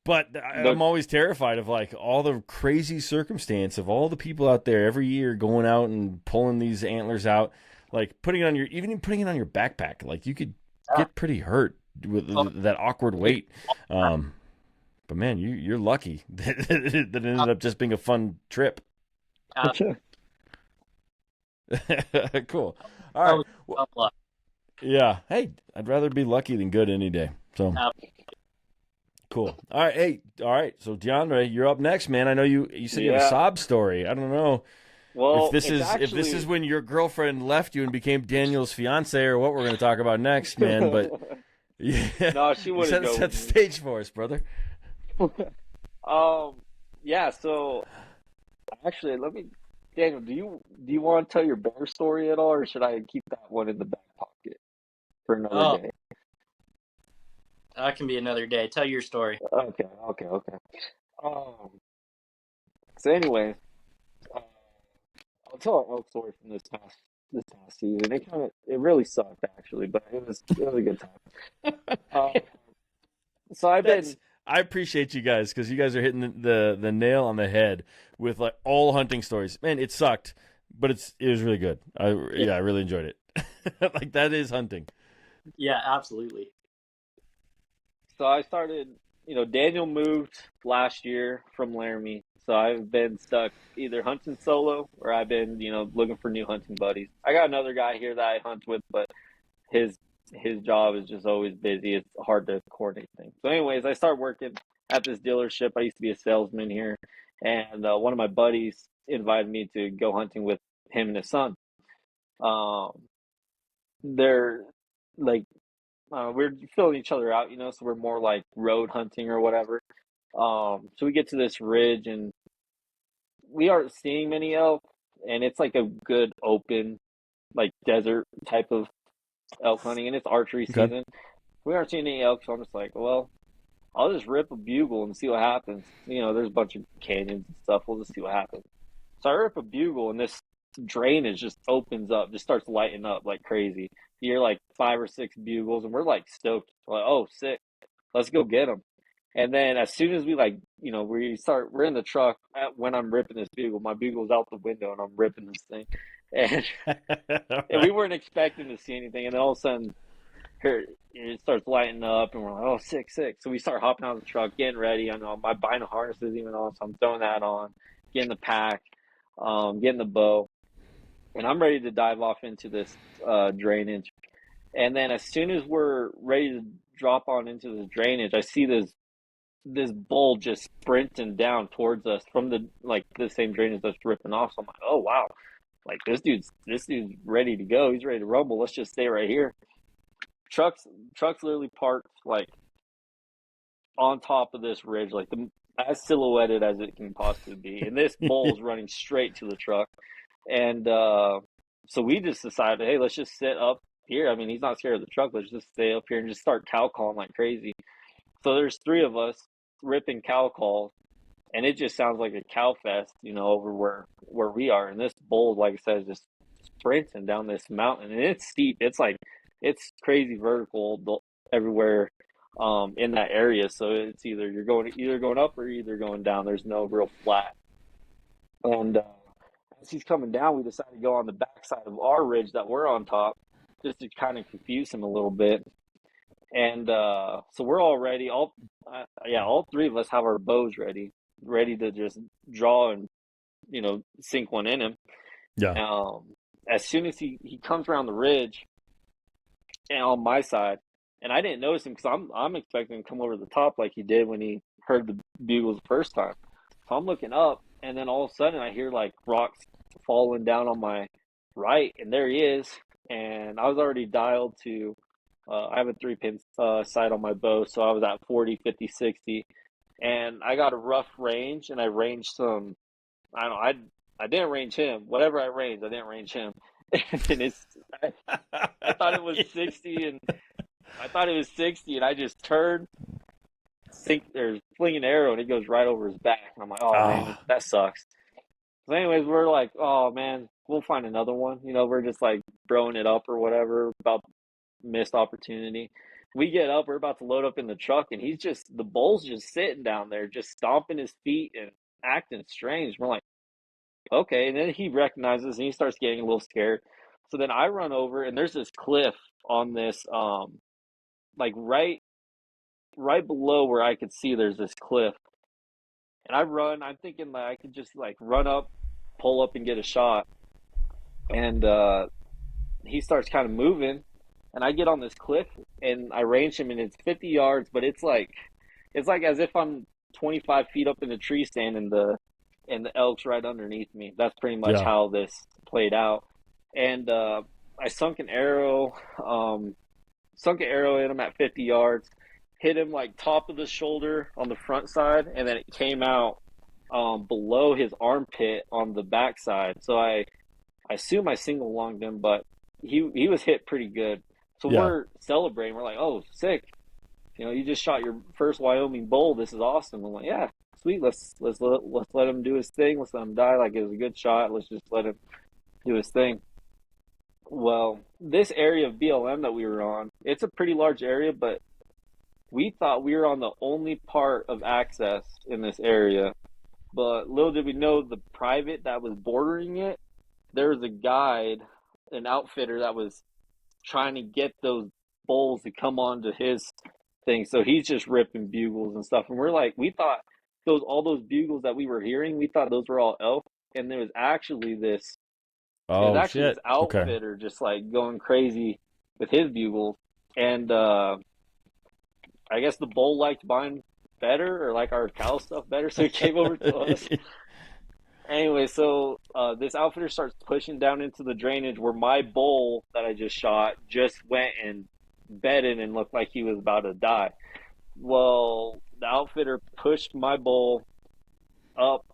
But I'm always terrified of like all the crazy circumstance of all the people out there every year going out and pulling these antlers out, like putting it on your backpack. Like you could get pretty hurt with that awkward weight. But man, you're lucky that it ended up just being a fun trip. Cool. All right. Well, yeah. Hey, I'd rather be lucky than good any day. So cool. All right. Hey. All right. So Diondre, you're up next, man. I know you said you have a sob story. I don't know. Well, if this is when your girlfriend left you and became Daniel's fiance, or what we're going to talk about next, man. But yeah, no, she wouldn't set the stage for us, brother. Yeah. So actually, Daniel, do you want to tell your bear story at all, or should I keep that one in the back pocket for another day? That can be another day. Tell your story. Okay. So anyway, I'll tell an elk story from this past season. It really sucked actually, but it was a good time. Uh, so I've been I appreciate you guys because you guys are hitting the nail on the head with like all hunting stories. Man, it sucked, but it was really good. I really enjoyed it. Like that is hunting. Yeah, absolutely. so I started. Daniel moved last year from Laramie, so I've been stuck either hunting solo or I've been looking for new hunting buddies. I got another guy here that I hunt with, but his his job is just always busy. It's hard to coordinate things. So, anyways, I started working at this dealership. I used to be a salesman here, and one of my buddies invited me to go hunting with him and his son. Um, they're like we're filling each other out, so we're more like road hunting or whatever. So we get to this ridge and we aren't seeing many elk, and it's like a good open, like desert type of elk hunting, and it's archery Okay. season. We aren't seeing any elk, so I'm just like, well, I'll just rip a bugle and see what happens. There's a bunch of canyons and stuff. We'll just see what happens. So I rip a bugle, and this drainage just opens up, just starts lighting up like crazy. You hear like 5 or 6 bugles, and we're like stoked. We're like, oh, sick. Let's go get them. And then as soon as we're in the truck when I'm ripping this bugle. My bugle's out the window, and I'm ripping this thing. And, and we weren't expecting to see anything. And then all of a sudden, it starts lighting up, and we're like, oh, sick, sick. So we start hopping out of the truck, getting ready. I know my bino harness is even on, so I'm throwing that on, getting the pack, getting the bow. And I'm ready to dive off into this drainage. And then as soon as we're ready to drop on into this drainage, I see this bull just sprinting down towards us from the same drainage that's ripping off. So I'm like, oh wow, like this dude's ready to go. He's ready to rumble. Let's just stay right here. Trucks literally parked like on top of this ridge, like as silhouetted as it can possibly be. And this bull's running straight to the truck. And so we just decided, hey, let's just sit up here. I mean, he's not scared of the truck. Let's just stay up here and just start cow calling like crazy. So there's 3 of us ripping cow calls, and it just sounds like a cow fest, over where we are. And this bull, like I said, is just sprinting down this mountain, and it's steep. It's crazy vertical everywhere in that area. So it's either you're going up or either going down. There's no real flat. And as he's coming down, we decided to go on the backside of our ridge that we're on top, just to kind of confuse him a little bit. And so we're all ready. All 3 of us have our bows ready to just draw and sink one in him. Yeah. As soon as he comes around the ridge and on my side, and I didn't notice him because I'm expecting him to come over the top like he did when he heard the bugles the first time. So I'm looking up, and then all of a sudden I hear like rocks falling down on my right, and there he is. And I was already dialed to. I have a 3-pin sight on my bow, so I was at 40, 50, 60, and I got a rough range, and I ranged some. I don't know. I didn't range him. Whatever I ranged, I didn't range him. And I thought it was 60, and I just turned, fling an arrow, and it goes right over his back. And I'm like, oh man, that sucks. So anyways, we're like, oh man, we'll find another one. We're just like throwing it up or whatever about missed opportunity. We get up, we're about to load up in the truck, and the bull's just sitting down there, just stomping his feet and acting strange. We're like, okay. And then he recognizes and he starts getting a little scared. So then I run over, and there's this cliff on this, like right below where I could see there's this cliff. And I'm thinking like I could just like run up, pull up and get a shot. And he starts kind of moving. And I get on this cliff and I range him, and it's 50 yards, but it's like as if I'm 25 feet up in the tree stand and the elk's right underneath me. That's pretty much how this played out. And I sunk an arrow in him at 50 yards, hit him like top of the shoulder on the front side, and then it came out below his armpit on the back side. So I assume I single longed him, but he was hit pretty good. So we're celebrating. We're like, oh, sick. You just shot your first Wyoming bull. This is awesome. I'm like, yeah, sweet. Let's let him do his thing. Let's let him die. Like, it was a good shot. Let's just let him do his thing. Well, this area of BLM that we were on, it's a pretty large area, but we thought we were on the only part of access in this area. But little did we know, the private that was bordering it, there was a guide, an outfitter that was trying to get those bulls to come onto his thing. So he's just ripping bugles and stuff. And we're like, we thought all those bugles that we were hearing, we thought those were all elk. And there was actually this Oh shit. Okay. outfitter just like going crazy with his bugles. And I guess the bull liked mine better, or like our cow stuff better, so he came over to us. Anyway, so this outfitter starts pushing down into the drainage where my bull that I just shot just went and bedded and looked like he was about to die. Well, the outfitter pushed my bull up.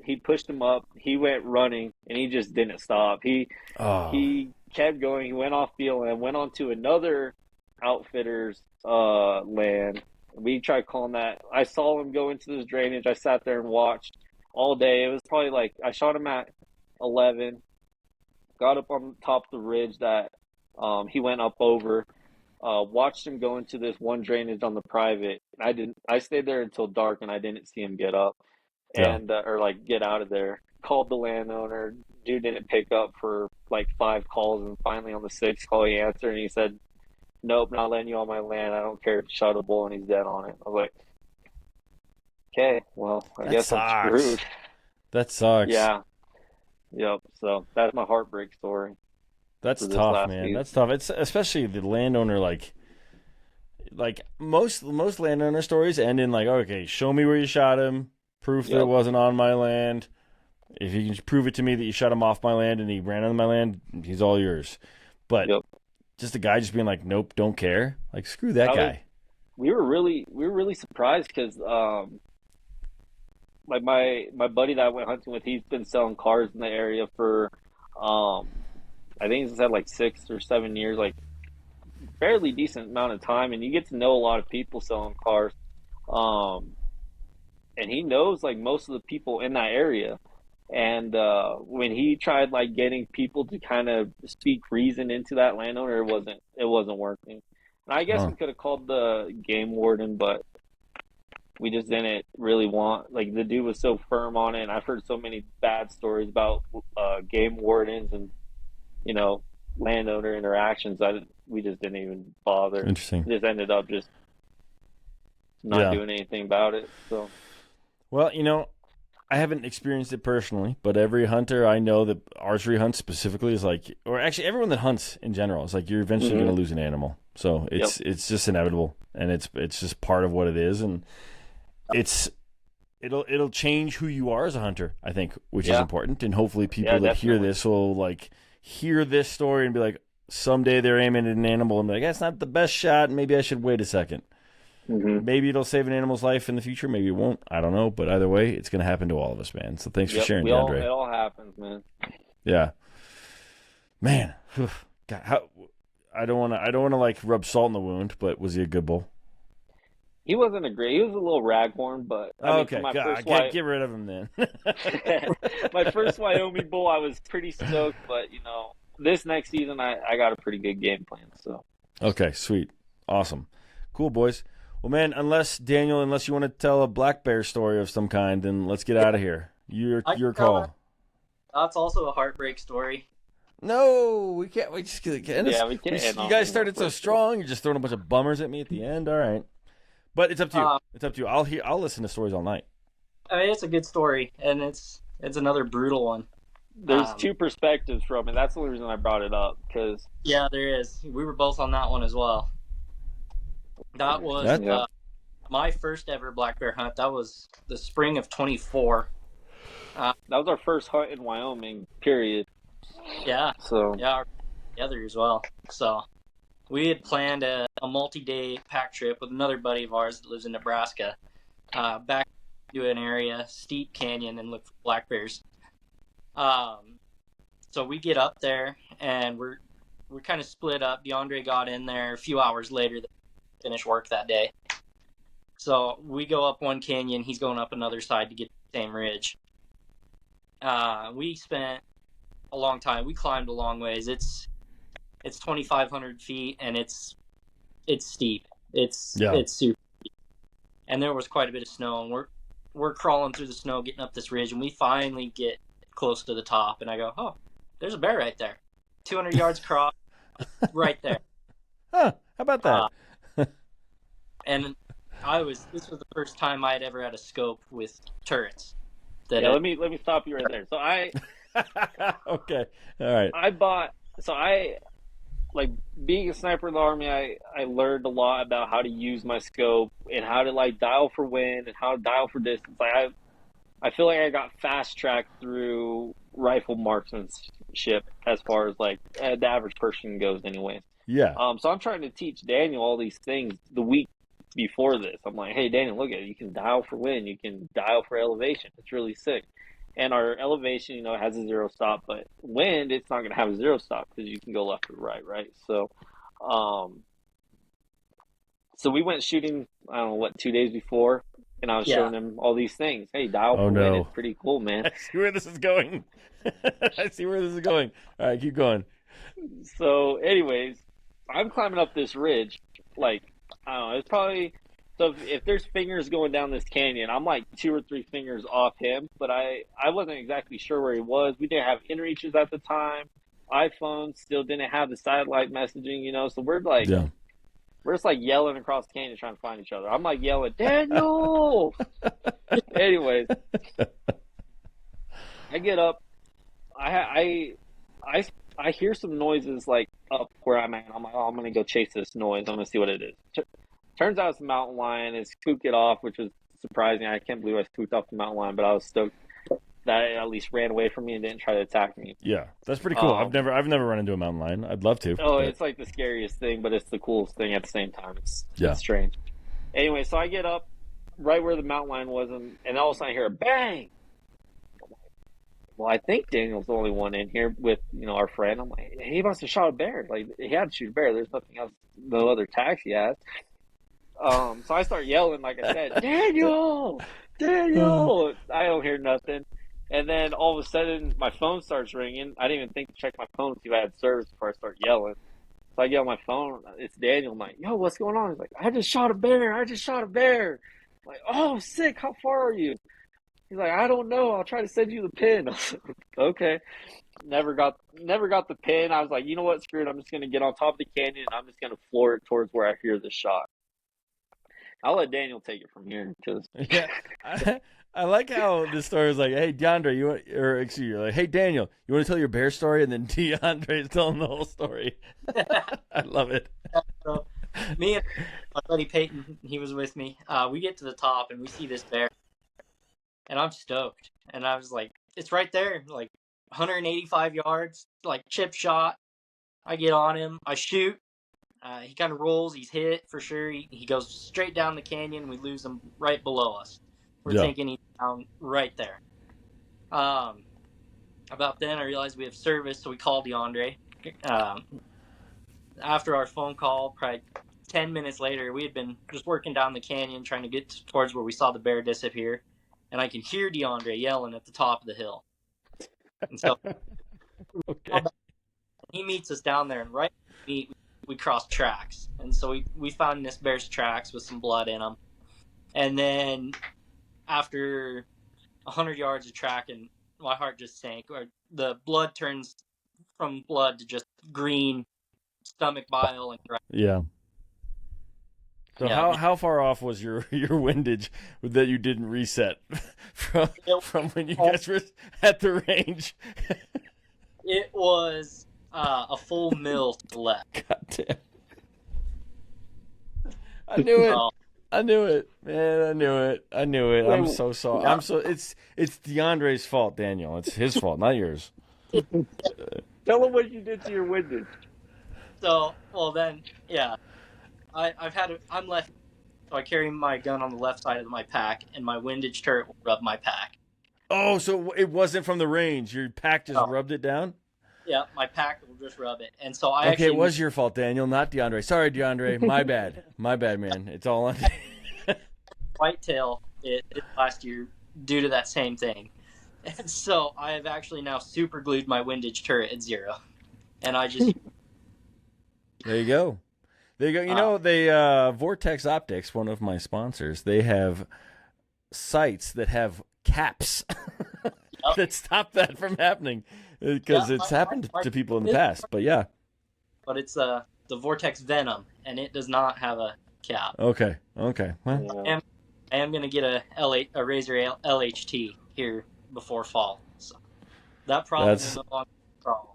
He pushed him up. He went running, and he just didn't stop. He kept going. He went off BLM, went on to another outfitter's land. We tried calling that. I saw him go into this drainage. I sat there and watched all day. It was probably like, I shot him at 11, got up on top of the ridge that he went up over, watched him go into this one drainage on the private. I stayed there until dark, and I didn't see him get up and or like get out of there. Called the landowner. Dude didn't pick up for like 5 calls, and finally on the 6th call he answered, and he said, "Nope, not letting you on my land. I don't care if you shot a bull and he's dead on it." I was like, okay, well, I guess I'm screwed. That sucks. Yeah. Yep. So that's my heartbreak story. That's tough, man. That's tough. It's especially the landowner, like most landowner stories end in like, okay, show me where you shot him, proof that it wasn't on my land. If you can prove it to me that you shot him off my land and he ran on my land, he's all yours. But just a guy just being like, nope, don't care. Like, screw that guy. We were really surprised because like my buddy that I went hunting with, he's been selling cars in the area for I think he's had like 6 or 7 years, like fairly decent amount of time, and you get to know a lot of people selling cars. And he knows like most of the people in that area. And when he tried like getting people to kind of speak reason into that landowner, it wasn't working. And I guess we could have called the game warden, but we just didn't really want, like, the dude was so firm on it, and I've heard so many bad stories about game wardens and, you know, landowner interactions. We just didn't even bother. Interesting. Just ended up just not doing anything about it. So, well, you know, I haven't experienced it personally, but every hunter I know that archery hunts specifically is like, or actually everyone that hunts in general, is like, you're eventually going to lose an animal. So it's just inevitable, and it's just part of what it is, and it'll change who you are as a hunter, I think, which is important, and hopefully people that hear this will like hear this story and be like, someday they're aiming at an animal and be like, that's not the best shot, maybe I should wait a second. Maybe it'll save an animal's life in the future. Maybe it won't. I don't know. But either way, it's going to happen to all of us, man. So thanks for sharing, Diondre. It all happens, man. Yeah, man. God, I don't want to like rub salt in the wound. But was he a good bull? He wasn't a great. He was a little raghorn, but okay. Get rid of him then. My first Wyoming bull, I was pretty stoked. But you know, this next season, I got a pretty good game plan. So. Okay. Sweet. Awesome. Cool, boys. Well, man, unless you want to tell a black bear story of some kind, then let's get out of here. Your call. That's also a heartbreak story. No, we can't. We just can't. We can't. You guys started so strong. You're just throwing a bunch of bummers at me at the end. All right, but it's up to you. It's up to you. I'll listen to stories all night. I mean, it's a good story, and it's another brutal one. There's 2 perspectives from it. That's the only reason I brought it up. Cause there is. We were both on that one as well. That was my first ever black bear hunt. That was the spring of 24. That was our first hunt in Wyoming, period. Yeah. So together as well. So we had planned a multi-day pack trip with another buddy of ours that lives in Nebraska, back to an area, steep canyon, and look for black bears. So we get up there and we're kind of split up. Diondre got in there a few hours later. Finish work that day. So we go up one canyon, he's going up another side to get to the same ridge. We spent a long time. We climbed a long ways. It's 2,500 feet, and it's steep. It's super, and there was quite a bit of snow, and we're crawling through the snow, getting up this ridge, and we finally get close to the top, and I go, oh, there's a bear right there, 200 yards across, right there. Huh? How about that? And this was the first time I'd ever had a scope with turrets. Let me stop you right there. So okay, all right. Like being a sniper in the Army, I learned a lot about how to use my scope and how to like dial for wind and how to dial for distance. Like I feel like I got fast tracked through rifle marksmanship as far as like the average person goes, anyways. Yeah. So I'm trying to teach Daniel all these things the week before this. I'm like, hey Daniel, look at it. You can dial for wind. You can dial for elevation. It's really sick. And our elevation, you know, has a 0 stop, but wind, it's not going to have a 0 stop because you can go left or right? So, so we went shooting, I don't know, what, 2 days before, and I was showing him all these things. Hey, dial for wind, it's pretty cool, man. I see where this is going. All right, keep going. So, anyways, I'm climbing up this ridge, like, I don't know, it's probably... So if there's fingers going down this canyon, I'm like 2 or 3 fingers off him, but I wasn't exactly sure where he was. We didn't have inReaches at the time. iPhones still didn't have the satellite messaging, you know, so we're just like yelling across the canyon trying to find each other. I'm like yelling, Daniel! Anyways, I get up. I hear some noises like up where I'm at. I'm like, oh, I'm going to go chase this noise. I'm going to see what it is. Turns out it's a mountain lion. It spooked it off, which was surprising. I can't believe I spooked off the mountain lion, but I was stoked that it at least ran away from me and didn't try to attack me. Yeah, that's pretty cool. I've never run into a mountain lion. I'd love to. Oh, it's like the scariest thing, but it's the coolest thing at the same time. It's strange. Anyway, so I get up right where the mountain lion was, and all of a sudden I hear a bang. Well, I think Daniel's the only one in here with, you know, our friend. I'm like, he must have shot a bear. Like, he had to shoot a bear. There's nothing else, no other tags he has. So I start yelling, like I said, Daniel! I don't hear nothing. And then all of a sudden, my phone starts ringing. I didn't even think to check my phone to see if I had service before I start yelling. So I get on my phone. It's Daniel. I'm like, yo, what's going on? He's like, I just shot a bear. I'm like, oh, sick. How far are you? He's like, I don't know. I'll try to send you the pin. Okay. Never got the pin. I was like, you know what? Screw it. I'm just going to get on top of the canyon and I'm just going to floor it towards where I hear the shot. I'll let Daniel take it from here because I like how the story is like, hey Diondre, you're like, hey Daniel, you want to tell your bear story, and then Diondre is telling the whole story. I love it. So me and my buddy Peyton, he was with me. We get to the top and we see this bear, and I'm stoked. And I was like, it's right there, like 185 yards, like chip shot. I get on him, I shoot. He kind of rolls. He's hit for sure. He goes straight down the canyon. We lose him right below us. We're thinking he's down right there. About then, I realized we have service, so we call Diondre. After our phone call, probably 10 minutes later, we had been just working down the canyon trying to get towards where we saw the bear disappear. And I can hear Diondre yelling at the top of the hill. And so he meets us down there, and right we crossed tracks. And so we found this bear's tracks with some blood in them. And then after 100 yards of tracking, my heart just sank. The blood turns from blood to just green stomach bile and dry. Yeah. So how far off was your windage that you didn't reset from when you guys were at the range? It was a full mil to the left. God damn. I knew it, man. I knew it. I'm so sorry. It's Diondre's fault, Daniel. It's his fault, not yours. Tell him what you did to your windage. So, well then, yeah. I'm left, so I carry my gun on the left side of my pack, and my windage turret will rub my pack. Oh, so it wasn't from the range. Your pack just rubbed it down? Yeah, my pack will just rub it. And so it was your fault, Daniel, not Diondre. Sorry, Diondre. My bad. My bad, man. It's all on Whitetail it last year due to that same thing. And so I have actually now super glued my windage turret at 0. And I just There you go. There you go. You know, they Vortex Optics, one of my sponsors, they have sights that have caps that stop that from happening because it's happened to people in the past. But yeah. But it's the Vortex Venom, and it does not have a cap. Okay. Well, Yeah. I am gonna get a Razor LHT here before fall. So that problem will no longer be a problem.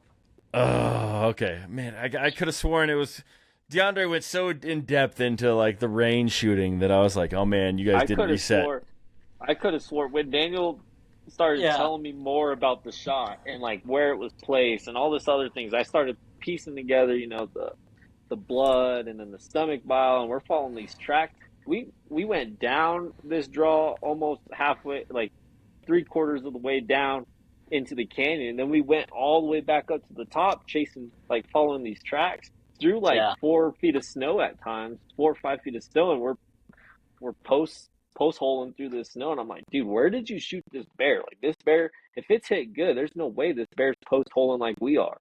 oh, okay. Man, I could have sworn it was Diondre went so in depth into like the range shooting that I was like, oh man, you guys didn't reset. I could have swore when Daniel started telling me more about the shot and like where it was placed and all this other things, I started piecing together, you know, the blood and then the stomach bile, and we're following these tracks. We went down this draw almost halfway, like 3/4 of the way down into the canyon, and then we went all the way back up to the top, chasing, like following these tracks through like 4 feet of snow at times, 4 or 5 feet of snow, and we're post holing through the snow, and I'm like, dude, where did you shoot this bear? Like this bear, if it's hit good, there's no way this bear's post holing like we are.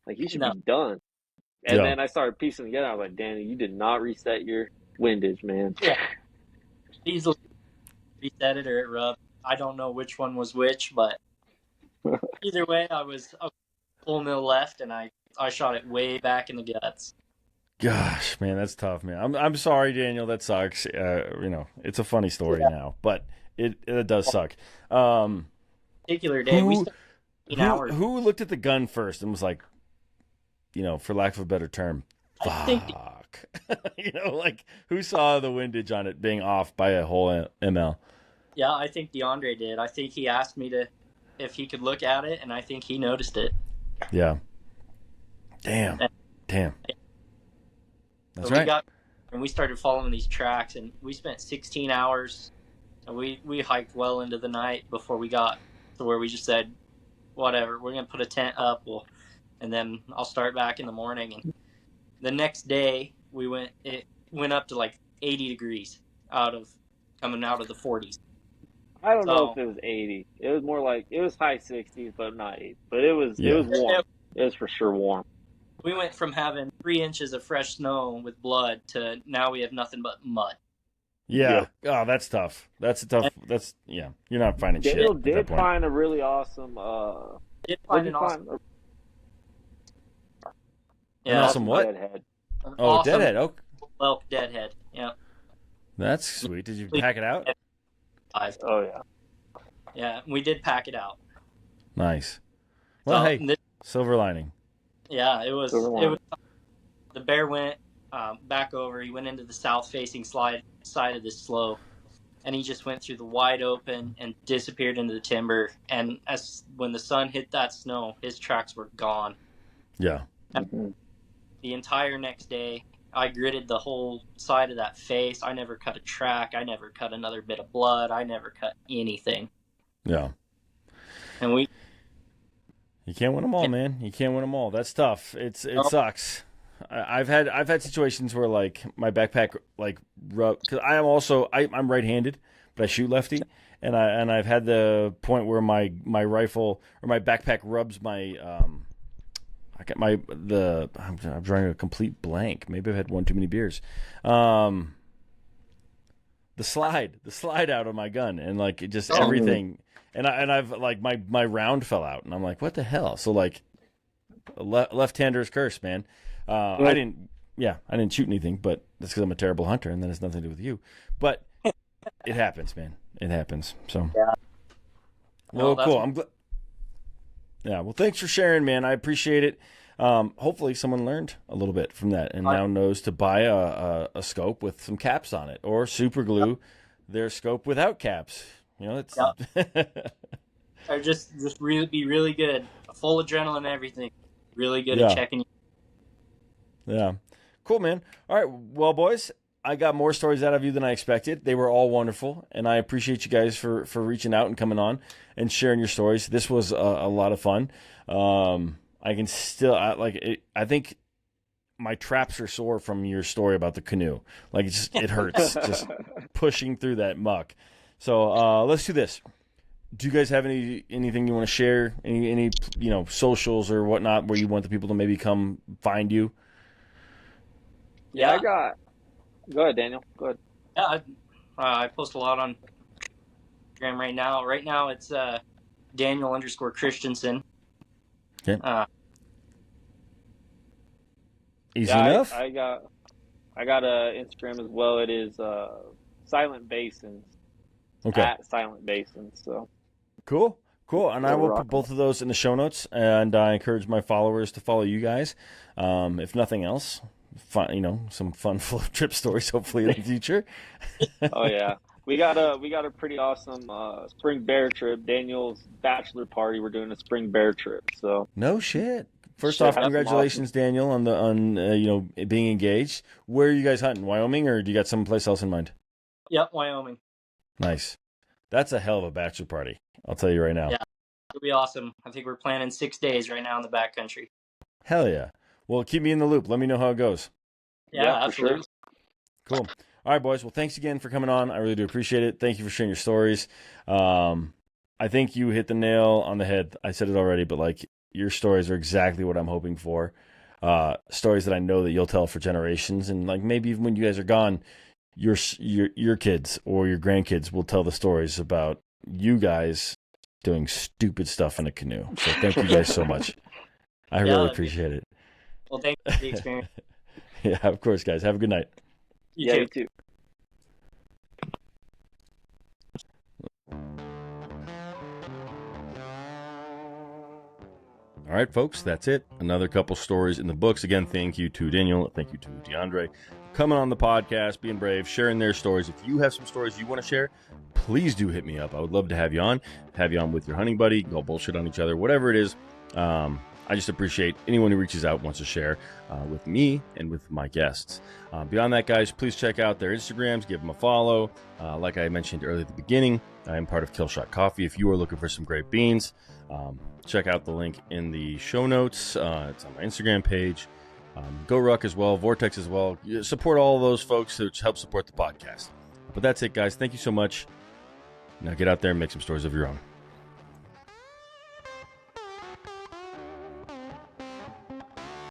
Like he should be done. And then I started piecing together. I was like, Danny, you did not reset your windage, man. Yeah, easily reset it or it rubbed. I don't know which one was which, but either way, I was full mill left, and I shot it way back in the guts. Gosh, man, that's tough, man. I'm sorry, Daniel. That sucks. You know, it's a funny story now, but it does suck. Particular day, we spent who looked at the gun first and was like, you know, for lack of a better term, fuck. You know, like who saw the windage on it being off by a whole ml? Yeah, I think Diondre did. I think he asked me if he could look at it, and I think he noticed it. Yeah. Damn. That's right. And we started following these tracks, and we spent 16 hours, and we hiked well into the night before we got to where we just said, whatever, we're going to put a tent up, and then I'll start back in the morning. And the next day, it went up to like 80 degrees coming out of the 40s. I don't know if it was 80. It was more like, it was high 60s, but not 80. But it was warm. It was for sure warm. We went from having 3 inches of fresh snow with blood to now we have nothing but mud. Yeah. Oh, that's tough. You're not finding shit. Daniel did find a really awesome. Awesome what? Deadhead. Deadhead. Oh, elk deadhead. Yeah. That's sweet. Did you pack it out? Oh yeah. Yeah, we did pack it out. Nice. Well, hey, silver lining. Yeah, it was. The bear went back over. He went into the south-facing side of this slope, and he just went through the wide open and disappeared into the timber. And when the sun hit that snow, his tracks were gone. Yeah. Mm-hmm. The entire next day, I gritted the whole side of that face. I never cut a track. I never cut another bit of blood. I never cut anything. Yeah. And you can't win them all, man. You can't win them all. That's tough. It sucks. I've had situations where like my backpack like rub, because I'm right-handed, but I shoot lefty, and I've had the point where my rifle or my backpack rubs my I'm drawing a complete blank. Maybe I've had one too many beers. The slide out of my gun, and like it just everything. And I've like my round fell out, and I'm like, what the hell? So like, left-hander's curse, man. I didn't shoot anything, but that's because I'm a terrible hunter, and that has nothing to do with you. But it happens, man. It happens. So, well, cool. I'm glad. Yeah. Well, thanks for sharing, man. I appreciate it. Hopefully, someone learned a little bit from that, and now knows to buy a scope with some caps on it, or super glue their scope without caps. You know, it's or just really be really good, full adrenaline and everything. Really good at checking. Yeah, cool, man. All right, well, boys, I got more stories out of you than I expected. They were all wonderful, and I appreciate you guys for reaching out and coming on and sharing your stories. This was a lot of fun. I can still I think my traps are sore from your story about the canoe. Like it hurts just pushing through that muck. So let's do this. do you guys have anything you want to share? Any socials or whatnot where you want the people to maybe come find you? Yeah, Go ahead, Daniel. Go ahead. Yeah, I post a lot on Instagram right now. Right now, it's Daniel_Christensen. Okay. Easy Yeah, enough. I got a Instagram as well. It is Silent Basins. Okay. At Silent Basins. So Cool. And I will put rocking both of those in the show notes, and I encourage my followers to follow you guys. If nothing else, some fun float trip stories, hopefully in the future. Oh yeah, we got a pretty awesome spring bear trip. Daniel's bachelor party. We're doing a spring bear trip. So No shit. First Shit, off, that's congratulations, Daniel, on being engaged. Where are you guys hunting? Wyoming, or do you got someplace else in mind? Yep, Wyoming. Nice. That's a hell of a bachelor party. I'll tell you right now. Yeah, it'll be awesome. I think we're planning 6 days right now in the backcountry. Hell yeah. Well, keep me in the loop. Let me know how it goes. Yeah, for absolutely. sure. Cool. All right, boys. Well, thanks again for coming on. I really do appreciate it. Thank you for sharing your stories. I think you hit the nail on the head. I said it already, but your stories are exactly what I'm hoping for. Stories that I know that you'll tell for generations, and maybe even when you guys are gone, your kids or your grandkids will tell the stories about you guys doing stupid stuff in a canoe. So thank you guys so much. I really appreciate it. Well, thank you for the experience. Yeah, of course, guys. Have a good night. You too. All right, folks, that's it. Another couple stories in the books. Again, thank you to Daniel. Thank you to Diondre coming on the podcast, being brave, sharing their stories. If you have some stories you want to share, please do hit me up. I would love to have you on with your hunting buddy, go bullshit on each other, whatever it is. I just appreciate anyone who reaches out, wants to share with me and with my guests. Beyond that, guys, please check out their Instagrams, give them a follow. Like I mentioned earlier at the beginning, I am part of Killshot Coffee. If you are looking for some great beans, check out the link in the show notes. It's on my Instagram page. Go Ruck as well, Vortex as well. Support all of those folks to help support the podcast. But that's it, guys. Thank you so much. Now get out there and make some stories of your own.